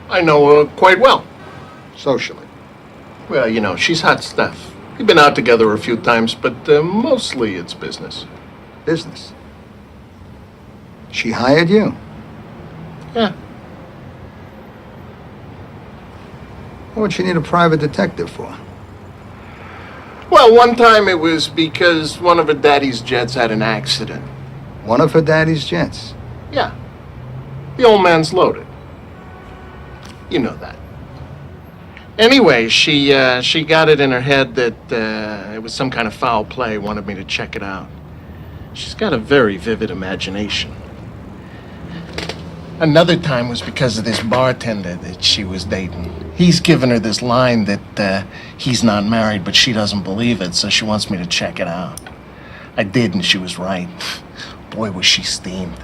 I know her quite well. Socially. Well, you know, she's hot stuff. We've been out together a few times, but mostly it's business. Business? She hired you? Yeah. What would she need a private detective for? Well, one time it was because one of her daddy's jets had an accident. One of her daddy's jets? Yeah. The old man's loaded. You know that. Anyway, she got it in her head that it was some kind of foul play, wanted me to check it out. She's got a very vivid imagination. Another time was because of this bartender that she was dating. He's given her this line that he's not married, but she doesn't believe it, so she wants me to check it out. I did, and she was right. Boy, was she steamed.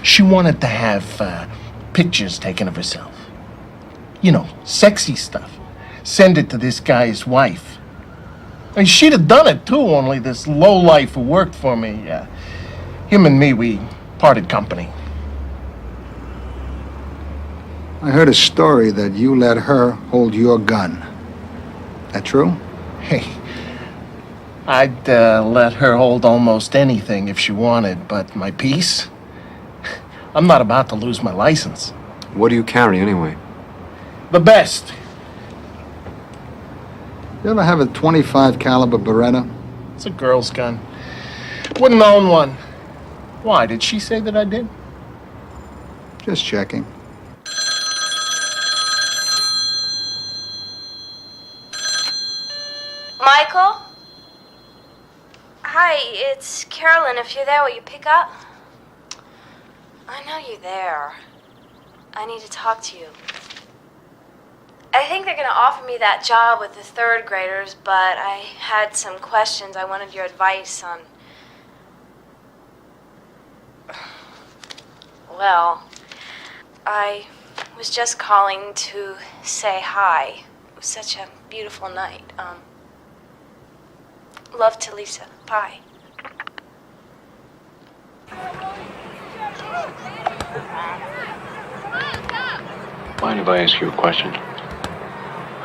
She wanted to have pictures taken of herself. You know, sexy stuff. Send it to this guy's wife. I mean, she'd have done it too, only this lowlife who worked for me, him and me, we parted company. I heard a story that you let her hold your gun. That true? Hey, I'd let her hold almost anything if she wanted, but my peace? I'm not about to lose my license. What do you carry anyway? The best. You ever have a .25 caliber Beretta? It's a girl's gun. Wouldn't own one. Why, did she say that I did? Just checking. Michael? Hi, it's Carolyn. If you're there, will you pick up? I know you're there. I need to talk to you. I think they're going to offer me that job with the 3rd graders, but I had some questions. I wanted your advice on... Well, I was just calling to say hi. It was such a beautiful night. Love to Lisa. Bye. Mind if I ask you a question?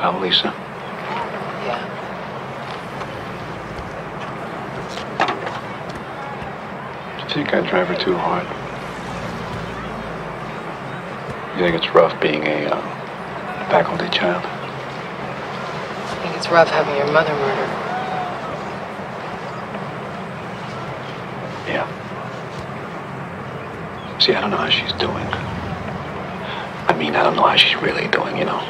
About Lisa? Yeah. Do you think I drive her too hard? You think it's rough being a faculty child? I think it's rough having your mother murdered. Yeah. See, I don't know how she's doing. I mean, I don't know how she's really doing, you know.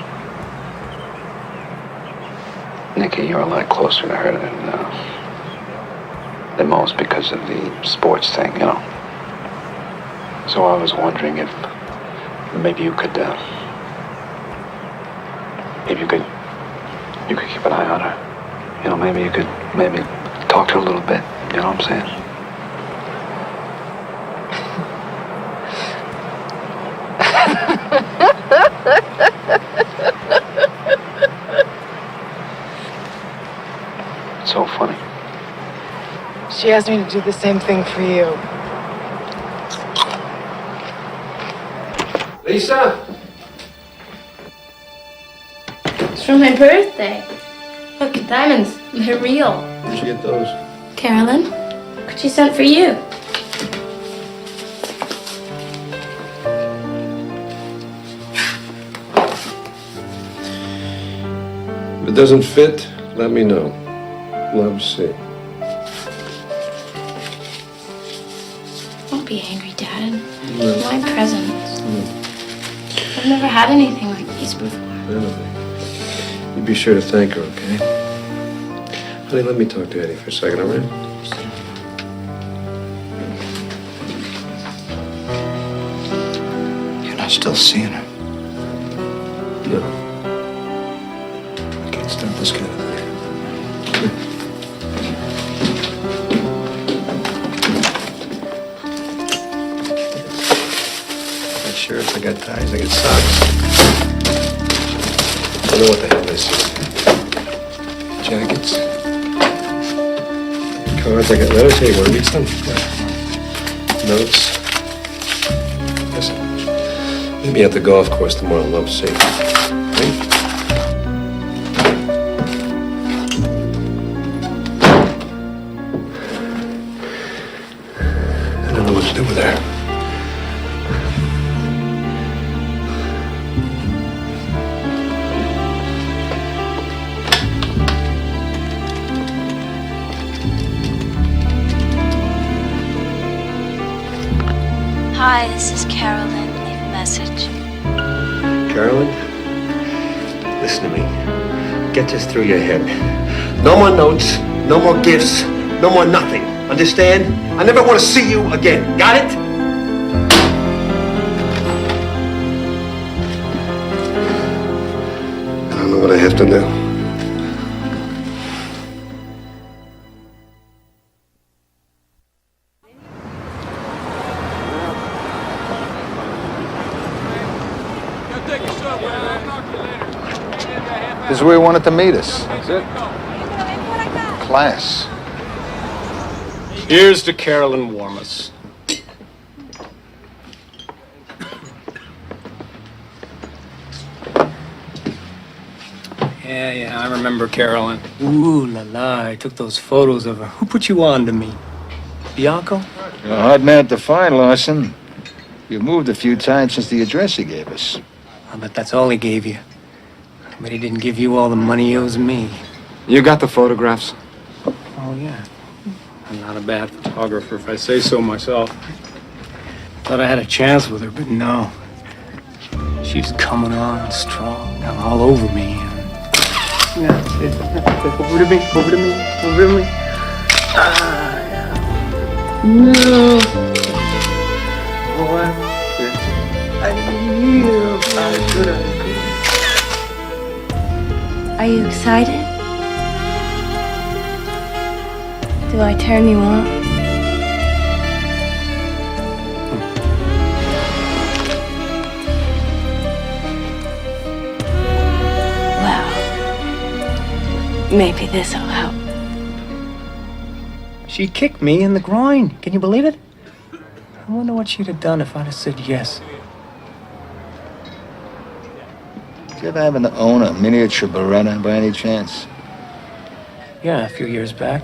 Nikki, you're a lot closer to her than most because of the sports thing, you know. So I was wondering if maybe you could, you could keep an eye on her. You know, maybe you could talk to her a little bit. You know what I'm saying? She asked me to do the same thing for you. Lisa? It's from my birthday. Look, diamonds. They're real. Where'd you get those? Carolyn, could she sent for you? If it doesn't fit, let me know. Love, C. Don't be angry, Dad. My presents. I've never had anything like these before. You be sure to thank her, okay? Honey, let me talk to Eddie for a second, all right? You're not still seeing her? No. I can't stop this kind of thing. I got shirts, I got ties, I got socks. I don't know what the hell this is. Jackets. Cards, I got letters. Hey, want to read some? Notes. Listen, meet me at the golf course tomorrow, Love, safe. Right? I don't know what to do with her. Hi, this is Carolyn. Leave a message. Carolyn, listen to me. Get this through your head. No more notes, no more gifts, no more nothing. Understand? I never want to see you again. Got it? I don't know what I have to do. This is where he wanted to meet us. That's it. Class. Here's to Carolyn Warmus. Yeah, I remember Carolyn. Ooh la la, I took those photos of her. Who put you on to me? Bianco? You're a hard man to find, Lawson. You've moved a few times since the address he gave us. I bet that's all he gave you. But he didn't give you all the money he owes me. You got the photographs? Oh, yeah. I'm not a bad photographer, if I say so myself. Thought I had a chance with her, but no. She was coming on strong, all over me. Over to me, over to me, over to me. No. Boy, I could have. Are you excited? Do I turn you on? Well, maybe this'll help. She kicked me in the groin. Can you believe it? I wonder what she'd have done if I'd have said yes. Did you ever happen to own a miniature Beretta by any chance? Yeah, a few years back.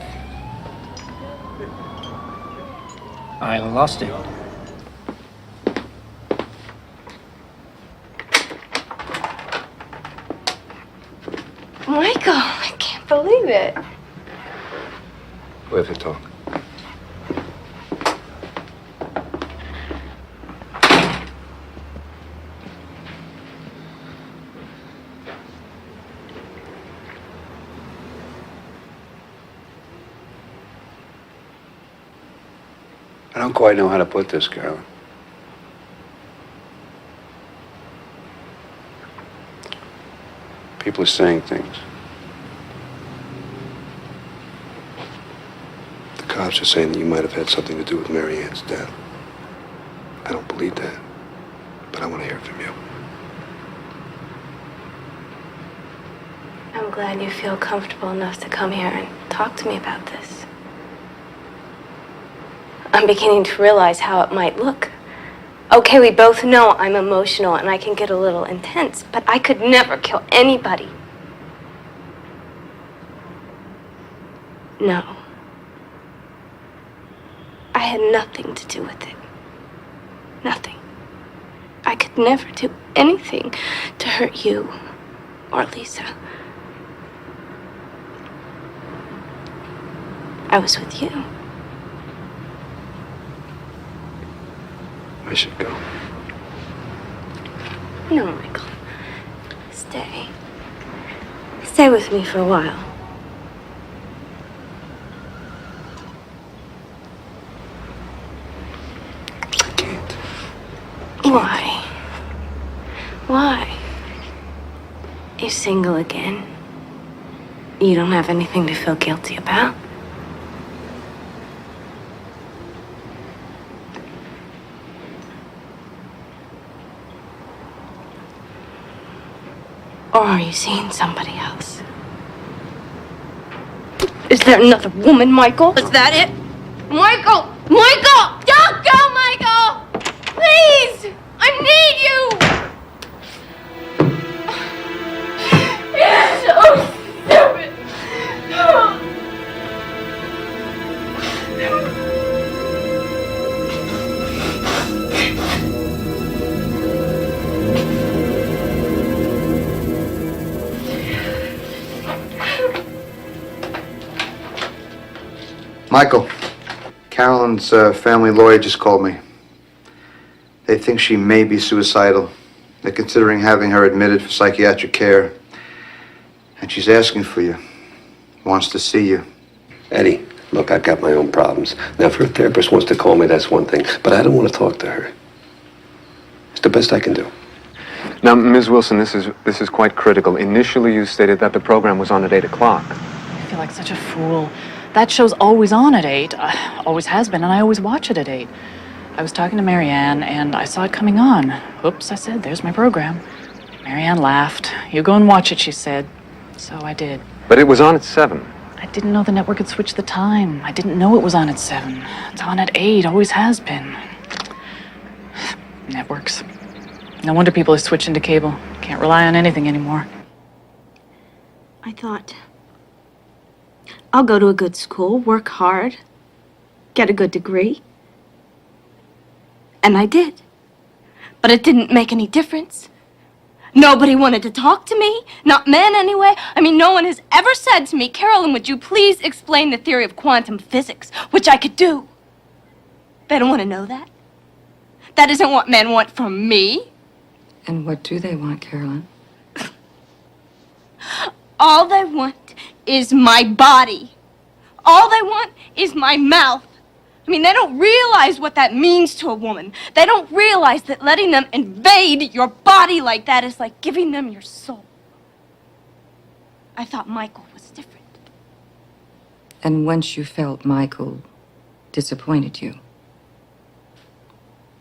I lost it. Michael, I can't believe it. We have to talk. I don't quite know how to put this, Carolyn. People are saying things. The cops are saying that you might have had something to do with Mary Ann's death. I don't believe that, but I want to hear from you. I'm glad you feel comfortable enough to come here and talk to me about this. I'm beginning to realize how it might look. Okay, we both know I'm emotional and I can get a little intense, but I could never kill anybody. No. I had nothing to do with it. Nothing. I could never do anything to hurt you or Lisa. I was with you. I should go. No, Michael. Stay. Stay with me for a while. I can't. Why? Why? You're single again. You don't have anything to feel guilty about. Or are you seeing somebody else? Is there another woman, Michael? Is that it? Michael! Michael! Don't go, Michael! Please! I need you! You're so stupid! Michael, Carolyn's family lawyer just called me. They think she may be suicidal. They're considering having her admitted for psychiatric care. And she's asking for you. Wants to see you. Eddie, look, I've got my own problems. Now, if her therapist wants to call me, that's one thing. But I don't want to talk to her. It's the best I can do. Now, Ms. Wilson, this is quite critical. Initially, you stated that the program was on at 8 o'clock. I feel like such a fool. That show's always on at 8. Always has been, and I always watch it at 8. I was talking to Marianne, and I saw it coming on. Oops, I said, there's my program. Marianne laughed. You go and watch it, she said. So I did. But it was on at 7. I didn't know the network had switched the time. I didn't know it was on at 7. It's on at 8, always has been. Networks. No wonder people are switching to cable. Can't rely on anything anymore. I thought, I'll go to a good school, work hard, get a good degree. And I did. But it didn't make any difference. Nobody wanted to talk to me, not men anyway. I mean, no one has ever said to me, Carolyn, would you please explain the theory of quantum physics, which I could do. They don't want to know that. That isn't what men want from me. And what do they want, Carolyn? All they want is my body. All they want is my mouth. I mean, they don't realize what that means to a woman. They don't realize that letting them invade your body like that is like giving them your soul. I thought Michael was different. And once you felt Michael disappointed you,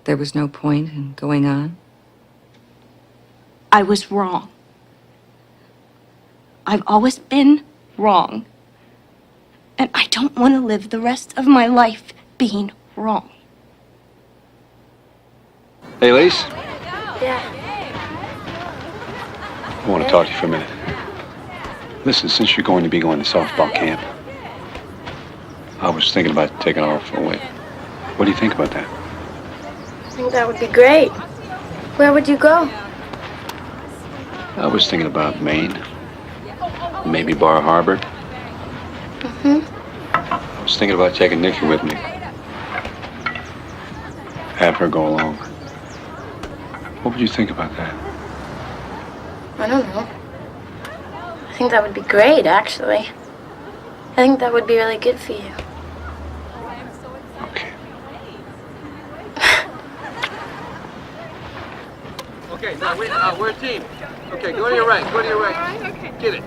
there was no point in going on? I was wrong. I've always been wrong. And I don't want to live the rest of my life being wrong. Hey, Lise. Yeah. I want to talk to you for a minute. Listen, since you're going to be going to softball camp, I was thinking about taking off for a week. What do you think about that? I think that would be great. Where would you go? I was thinking about Maine, maybe Bar Harbor. I was thinking about taking Nikki with me. Have her go along. What would you think about that? I don't know. I think that would be great, actually. I think that would be really good for you. Okay, now we're a team. Okay, go to your right. Go to your right. Okay. Get it.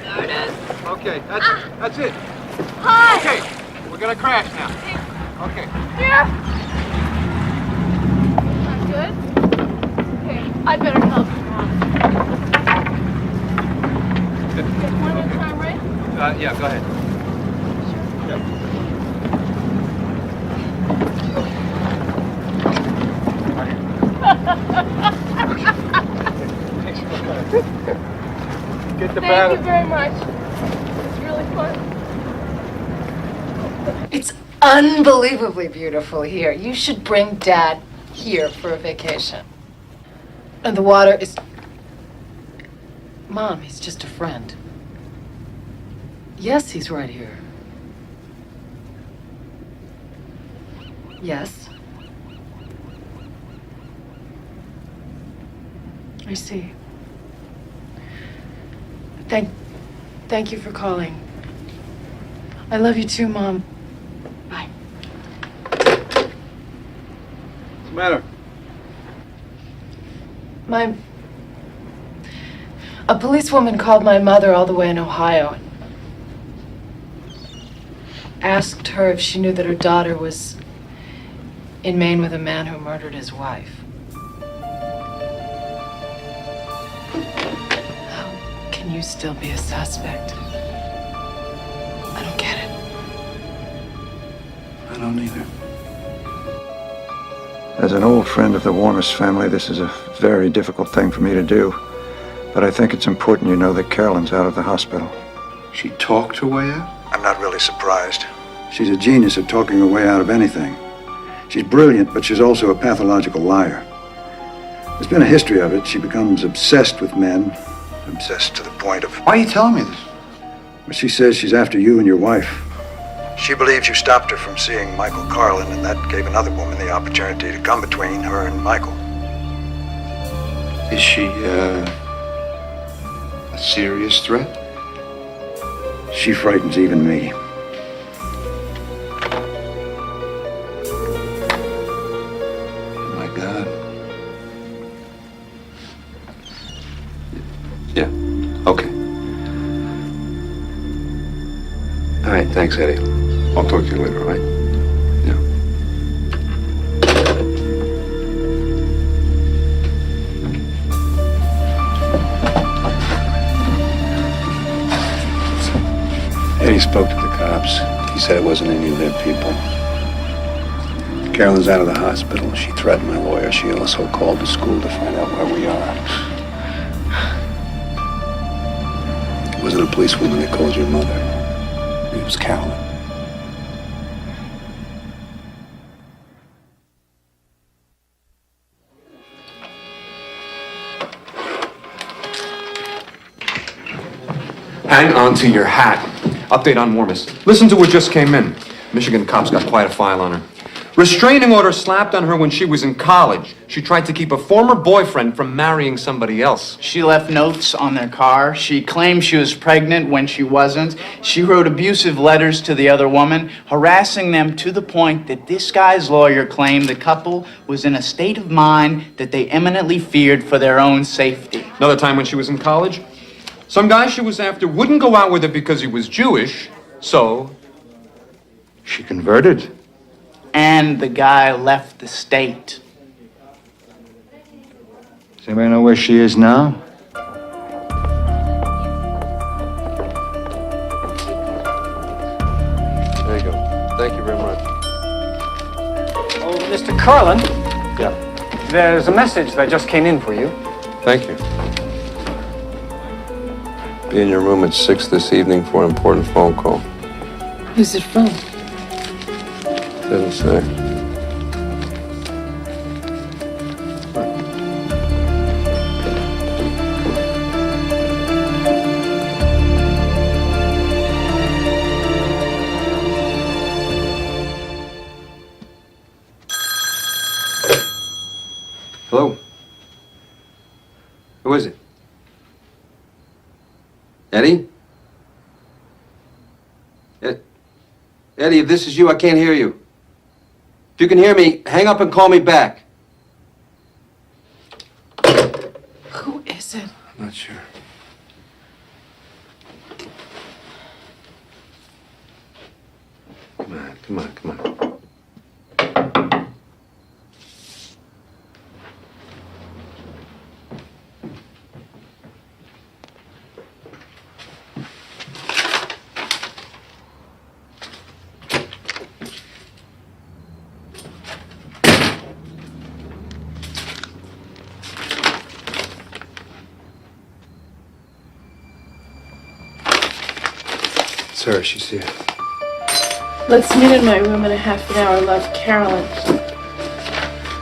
There it is. Okay, that's it. Hi. Okay, we're gonna crash now. Okay. Yeah. I'm good. Okay, I'd better help you, Mom. Yeah, go ahead. Yeah. Get the Thank you very much. It's really fun. It's unbelievably beautiful here. You should bring Dad here for a vacation. And the water is... Mom, he's just a friend. Yes, he's right here. Yes. I see. Thank you for calling. I love you too, Mom. Bye. What's the matter? A policewoman called my mother all the way in Ohio. Asked her if she knew that her daughter was in Maine with a man who murdered his wife. How can you still be a suspect? I don't get it. I don't either. As an old friend of the Warmus family, this is a very difficult thing for me to do. But I think it's important you know that Carolyn's out of the hospital. She talked her way out? I'm not really surprised. She's a genius at talking her way out of anything. She's brilliant, but she's also a pathological liar. There's been a history of it. She becomes obsessed with men. Obsessed to the point of... Why are you telling me this? Well, she says she's after you and your wife. She believes you stopped her from seeing Michael Carlin, and that gave another woman the opportunity to come between her and Michael. Is she, a serious threat? She frightens even me. Oh my God. Yeah. Okay. All right, thanks, Eddie. I'll talk to you later, all right? Yeah. Eddie spoke to the cops. He said it wasn't any of their people. Carolyn's out of the hospital. She threatened my lawyer. She also called the school to find out where we are. It wasn't a policewoman that called your mother. It was Carolyn. Hang on to your hat. Update on Warmus. Listen to what just came in. Michigan cops got quite a file on her. Restraining order slapped on her when she was in college. She tried to keep a former boyfriend from marrying somebody else. She left notes on their car. She claimed she was pregnant when she wasn't. She wrote abusive letters to the other woman, harassing them to the point that this guy's lawyer claimed the couple was in a state of mind that they eminently feared for their own safety. Another time when she was in college, some guy she was after wouldn't go out with her because he was Jewish, so... She converted? And the guy left the state. Does anybody know where she is now? There you go. Thank you very much. Oh, Mr. Carlin, Yeah. there's a message that just came in for you. Thank you. Be in your room at 6 this evening for an important phone call. Who's it from? Doesn't say. Hello? Who is it? Eddie? Eddie, if this is you, I can't hear you. If you can hear me, hang up and call me back. Who is it? I'm not sure. Come on, come on, come on. It's her. She's here. Let's meet in my room in a half an hour. Love, Carolyn.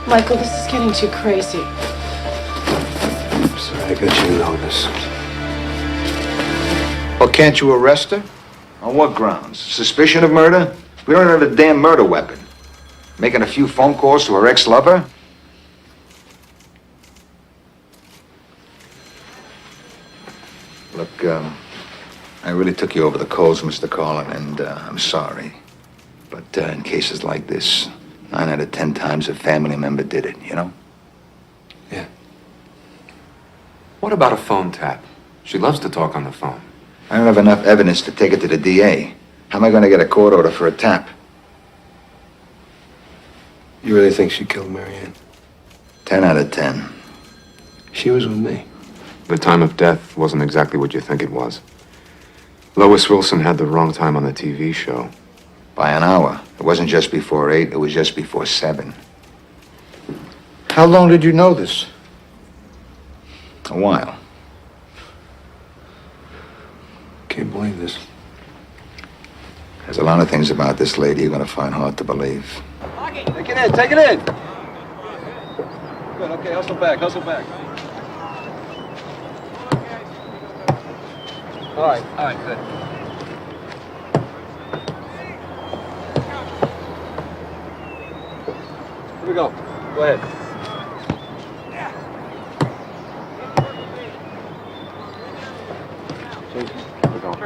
Michael, this is getting too crazy. I'm sorry I got you notice. Well, can't you arrest her? On what grounds? Suspicion of murder? We don't have a damn murder weapon. Making a few phone calls to her ex-lover? Look, I really took you over the coals, Mr. Carlin, and I'm sorry. But in cases like this, 9 out of 10 times a family member did it, you know? Yeah. What about a phone tap? She loves to talk on the phone. I don't have enough evidence to take it to the DA. How am I going to get a court order for a tap? You really think she killed Marianne? 10 out of 10. She was with me. The time of death wasn't exactly what you think it was. Lois Wilson had the wrong time on the TV show. By an hour. It wasn't just before 8, it was just before 7. How long did you know this? A while. Can't believe this. There's a lot of things about this lady you're going to find hard to believe. Take it in, take it in. Good, okay, hustle back, hustle back. All right, good. Here we go. Go ahead. Jason, we're going.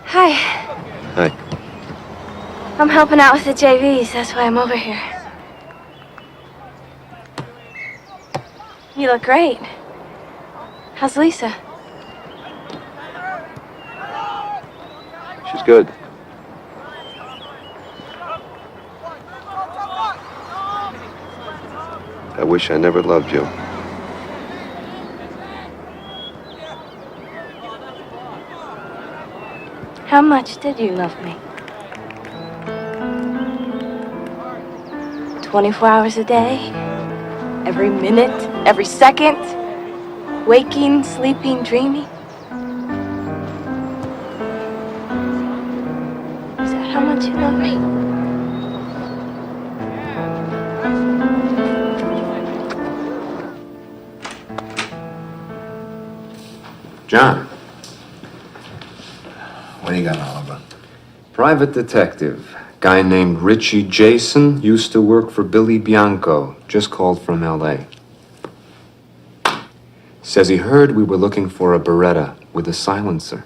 Hi. Hey. I'm helping out with the JVs. That's why I'm over here. You look great. How's Lisa? She's good. I wish I never loved you. How much did you love me? 24 hours a day? Every minute? Every second? Waking, sleeping, dreaming? Is that how much you love me? John. What do you got, Oliver? Private detective. Guy named Richie Jason used to work for Billy Bianco. Just called from L.A. Says he heard we were looking for a Beretta with a silencer.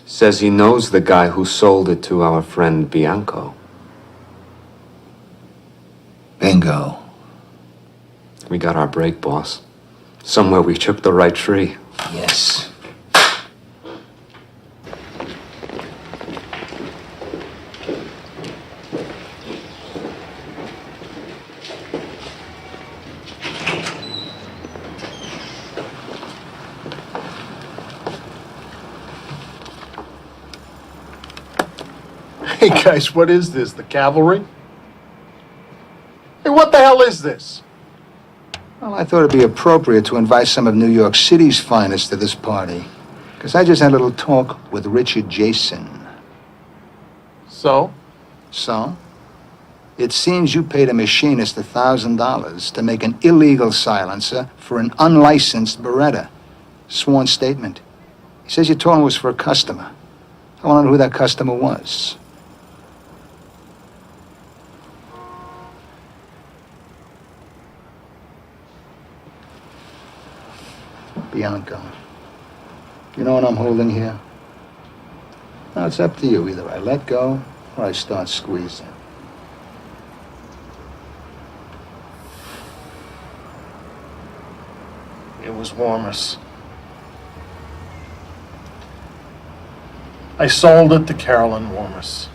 Says he knows the guy who sold it to our friend Bianco. Bingo. We got our break, boss. Somewhere we took the right tree. Yes. Hey guys, what is this? The cavalry? Hey, what the hell is this? Well, I thought it'd be appropriate to invite some of New York City's finest to this party. Because I just had a little talk with Richard Jason. So? So? It seems you paid a machinist $1,000 to make an illegal silencer for an unlicensed Beretta. Sworn statement. He says you told him it was for a customer. I want to know who that customer was. Bianco. You know what I'm holding here? Now, it's up to you. Either I let go or I start squeezing. It was Warmus. I sold it to Carolyn Warmus.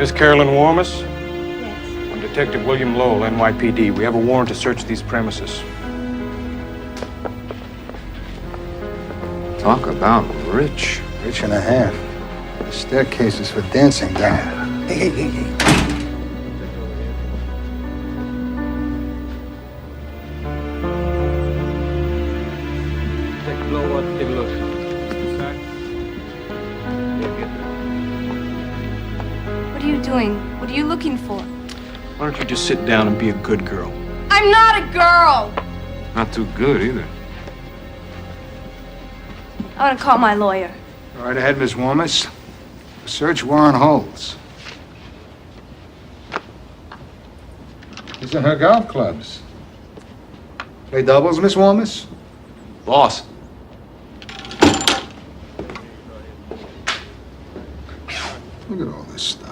Miss Carolyn Warmus? Yes. I'm Detective William Lowell, NYPD. We have a warrant to search these premises. Talk about rich. Rich and a half. The staircase is for dancing down. Hey. Take a blow up, take a look. Inside? What are you doing? What are you looking for? Why don't you just sit down and be a good girl? I'm not a girl! Not too good, either. I want to call my lawyer. All right ahead, Miss Warmus. The search warrant holds. These are her golf clubs. Play doubles, Miss Warmus? Boss. Look at all this stuff.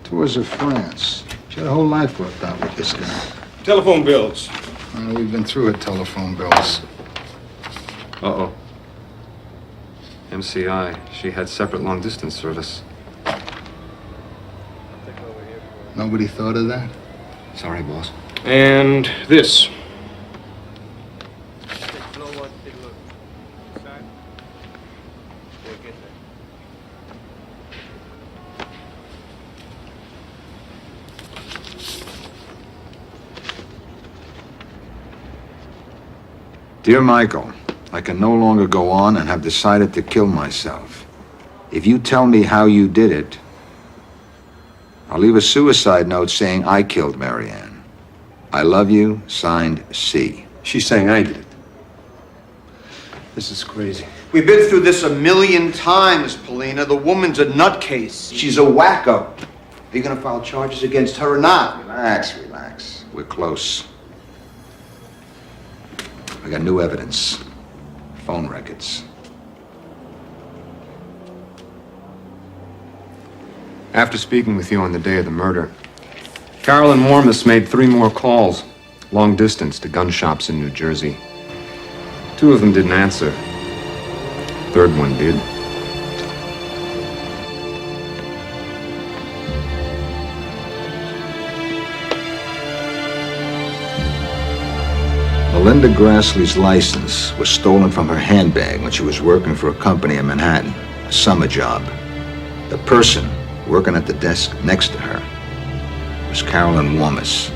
Tours of France. She had a whole life worked out with this guy. Telephone bills. We've been through her telephone bills. Uh-oh. MCI. She had separate long-distance service. Nobody thought of that? Sorry, boss. And this. Dear Michael, I can no longer go on and have decided to kill myself. If you tell me how you did it, I'll leave a suicide note saying I killed Marianne. I love you, signed C. She's saying I did it. This is crazy. We've been through this 1,000,000 times, Polina. The woman's a nutcase. She's a wacko. Are you gonna file charges against her or not? Relax. We're close. I got new evidence. Phone records. After speaking with you on the day of the murder, Carolyn Warmus made 3 more calls, long distance, to gun shops in New Jersey. 2 of them didn't answer. 3rd one did. Melinda Grassley's license was stolen from her handbag when she was working for a company in Manhattan, a summer job. The person working at the desk next to her was Carolyn Warmus.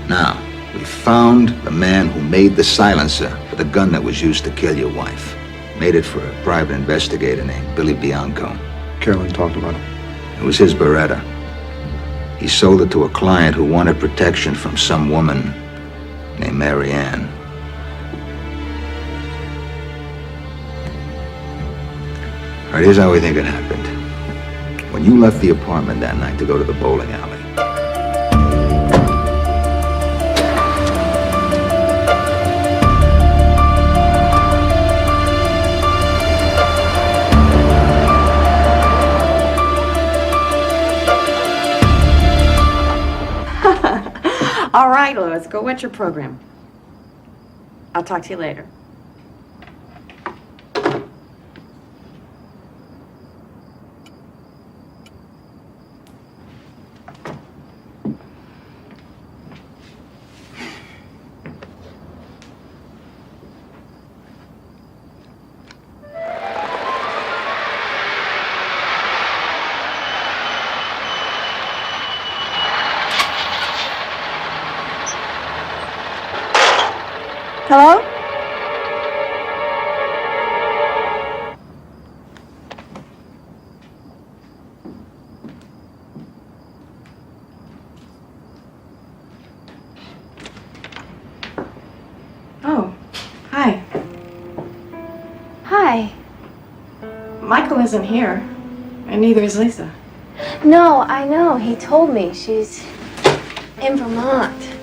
Now, we found the man who made the silencer for the gun that was used to kill your wife. Made it for a private investigator named Billy Bianco. Carolyn talked about him. It was his Beretta. He sold it to a client who wanted protection from some woman named Marianne. All right, here's how we think it happened. When you left the apartment that night to go to the bowling alley, All right, Louis, go watch your program. I'll talk to you later. Hello? Oh, hi. Hi. Michael isn't here, and neither is Lisa. No, I know. He told me. She's in Vermont.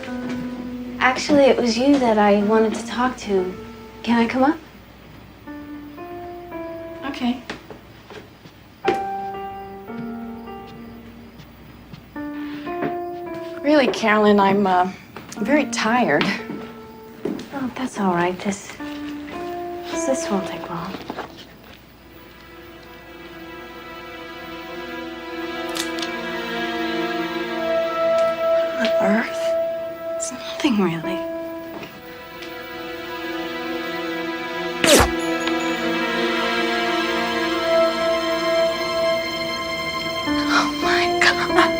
Actually, it was you that I wanted to talk to. Can I come up? Okay. Really, Carolyn, I'm very tired. Oh, that's all right. This won't take long. Earth? It's nothing really. Oh my God.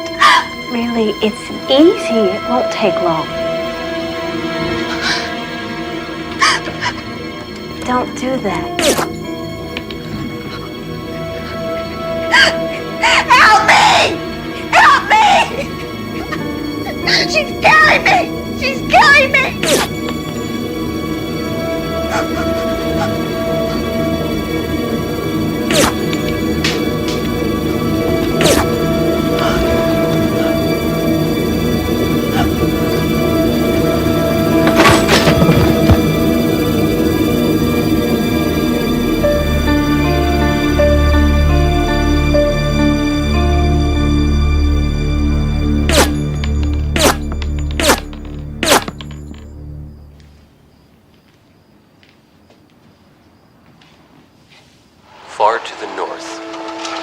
Really, it's easy. It won't take long. Don't do that. Help me! Help me! She's killing me! She's killing me! Far to the north,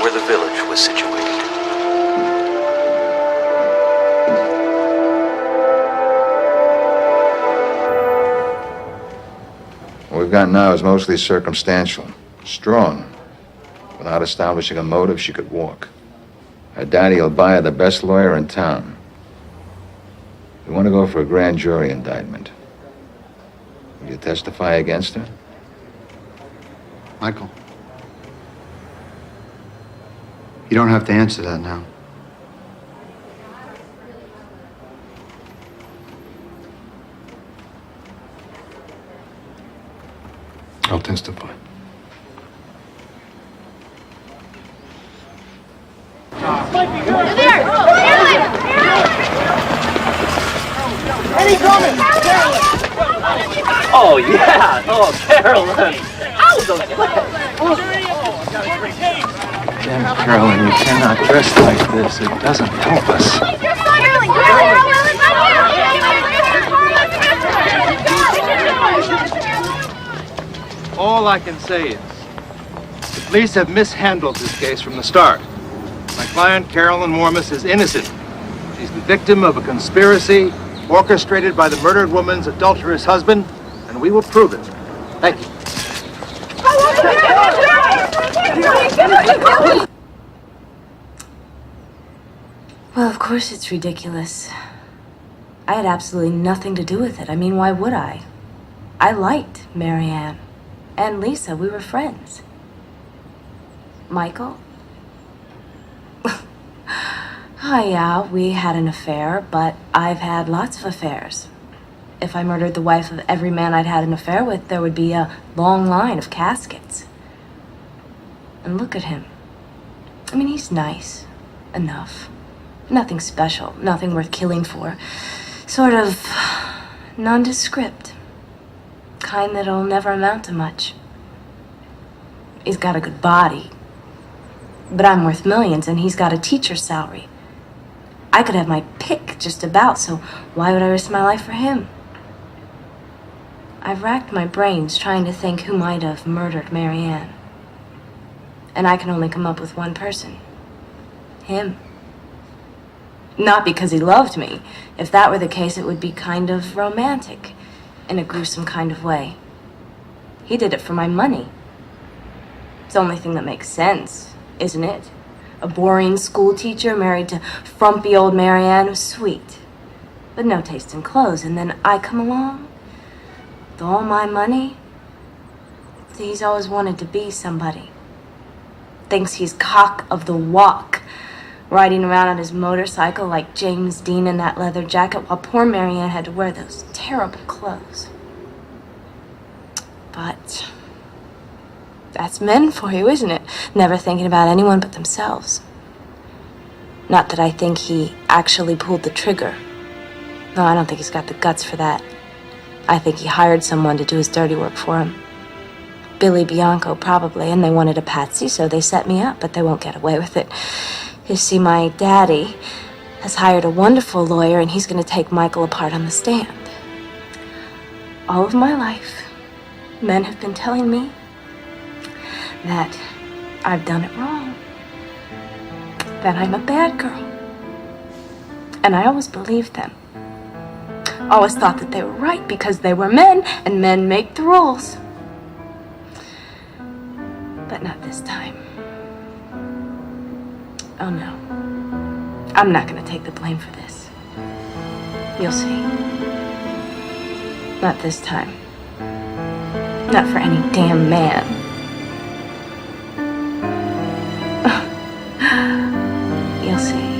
where the village was situated. What we've got now is mostly circumstantial. Strong. Without establishing a motive, she could walk. Her daddy will buy her the best lawyer in town. We want to go for a grand jury indictment. Will you testify against her? Michael. You don't have to answer that now. I'll testify. Eddie coming! Oh, yeah! Oh, Carolyn! Damn, Carolyn, you cannot dress like this. It doesn't help us. All I can say is, the police have mishandled this case from the start. My client, Carolyn Warmus, is innocent. She's the victim of a conspiracy orchestrated by the murdered woman's adulterous husband, and we will prove it. Thank you. Well, of course it's ridiculous. I had absolutely nothing to do with it. I mean, why would I? I liked Marianne and Lisa. We were friends. Michael? Oh, yeah, we had an affair, but I've had lots of affairs. If I murdered the wife of every man I'd had an affair with, there would be a long line of caskets. And look at him. I mean, he's nice enough. Nothing special, nothing worth killing for. Sort of nondescript. Kind that'll never amount to much. He's got a good body. But I'm worth millions, and he's got a teacher's salary. I could have my pick just about, so why would I risk my life for him? I've racked my brains trying to think who might have murdered Marianne. And I can only come up with one person. Him. Not because he loved me. If that were the case, it would be kind of romantic, in a gruesome kind of way. He did it for my money. It's the only thing that makes sense, isn't it? A boring school teacher married to frumpy old Marianne was sweet, but no taste in clothes. And then I come along with all my money. He's always wanted to be somebody. Thinks he's cock of the walk, riding around on his motorcycle like James Dean in that leather jacket, while poor Marianne had to wear those terrible clothes. But that's men for you, isn't it? Never thinking about anyone but themselves. Not that I think he actually pulled the trigger. No, I don't think he's got the guts for that. I think he hired someone to do his dirty work for him. Billy Bianco, probably, and they wanted a patsy, so they set me up, but they won't get away with it. You see, my daddy has hired a wonderful lawyer, and he's going to take Michael apart on the stand. All of my life, men have been telling me that I've done it wrong, that I'm a bad girl. And I always believed them. Always thought that they were right because they were men, and men make the rules. But not this time. Oh no. I'm not gonna take the blame for this. You'll see. Not this time. Not for any damn man. You'll see.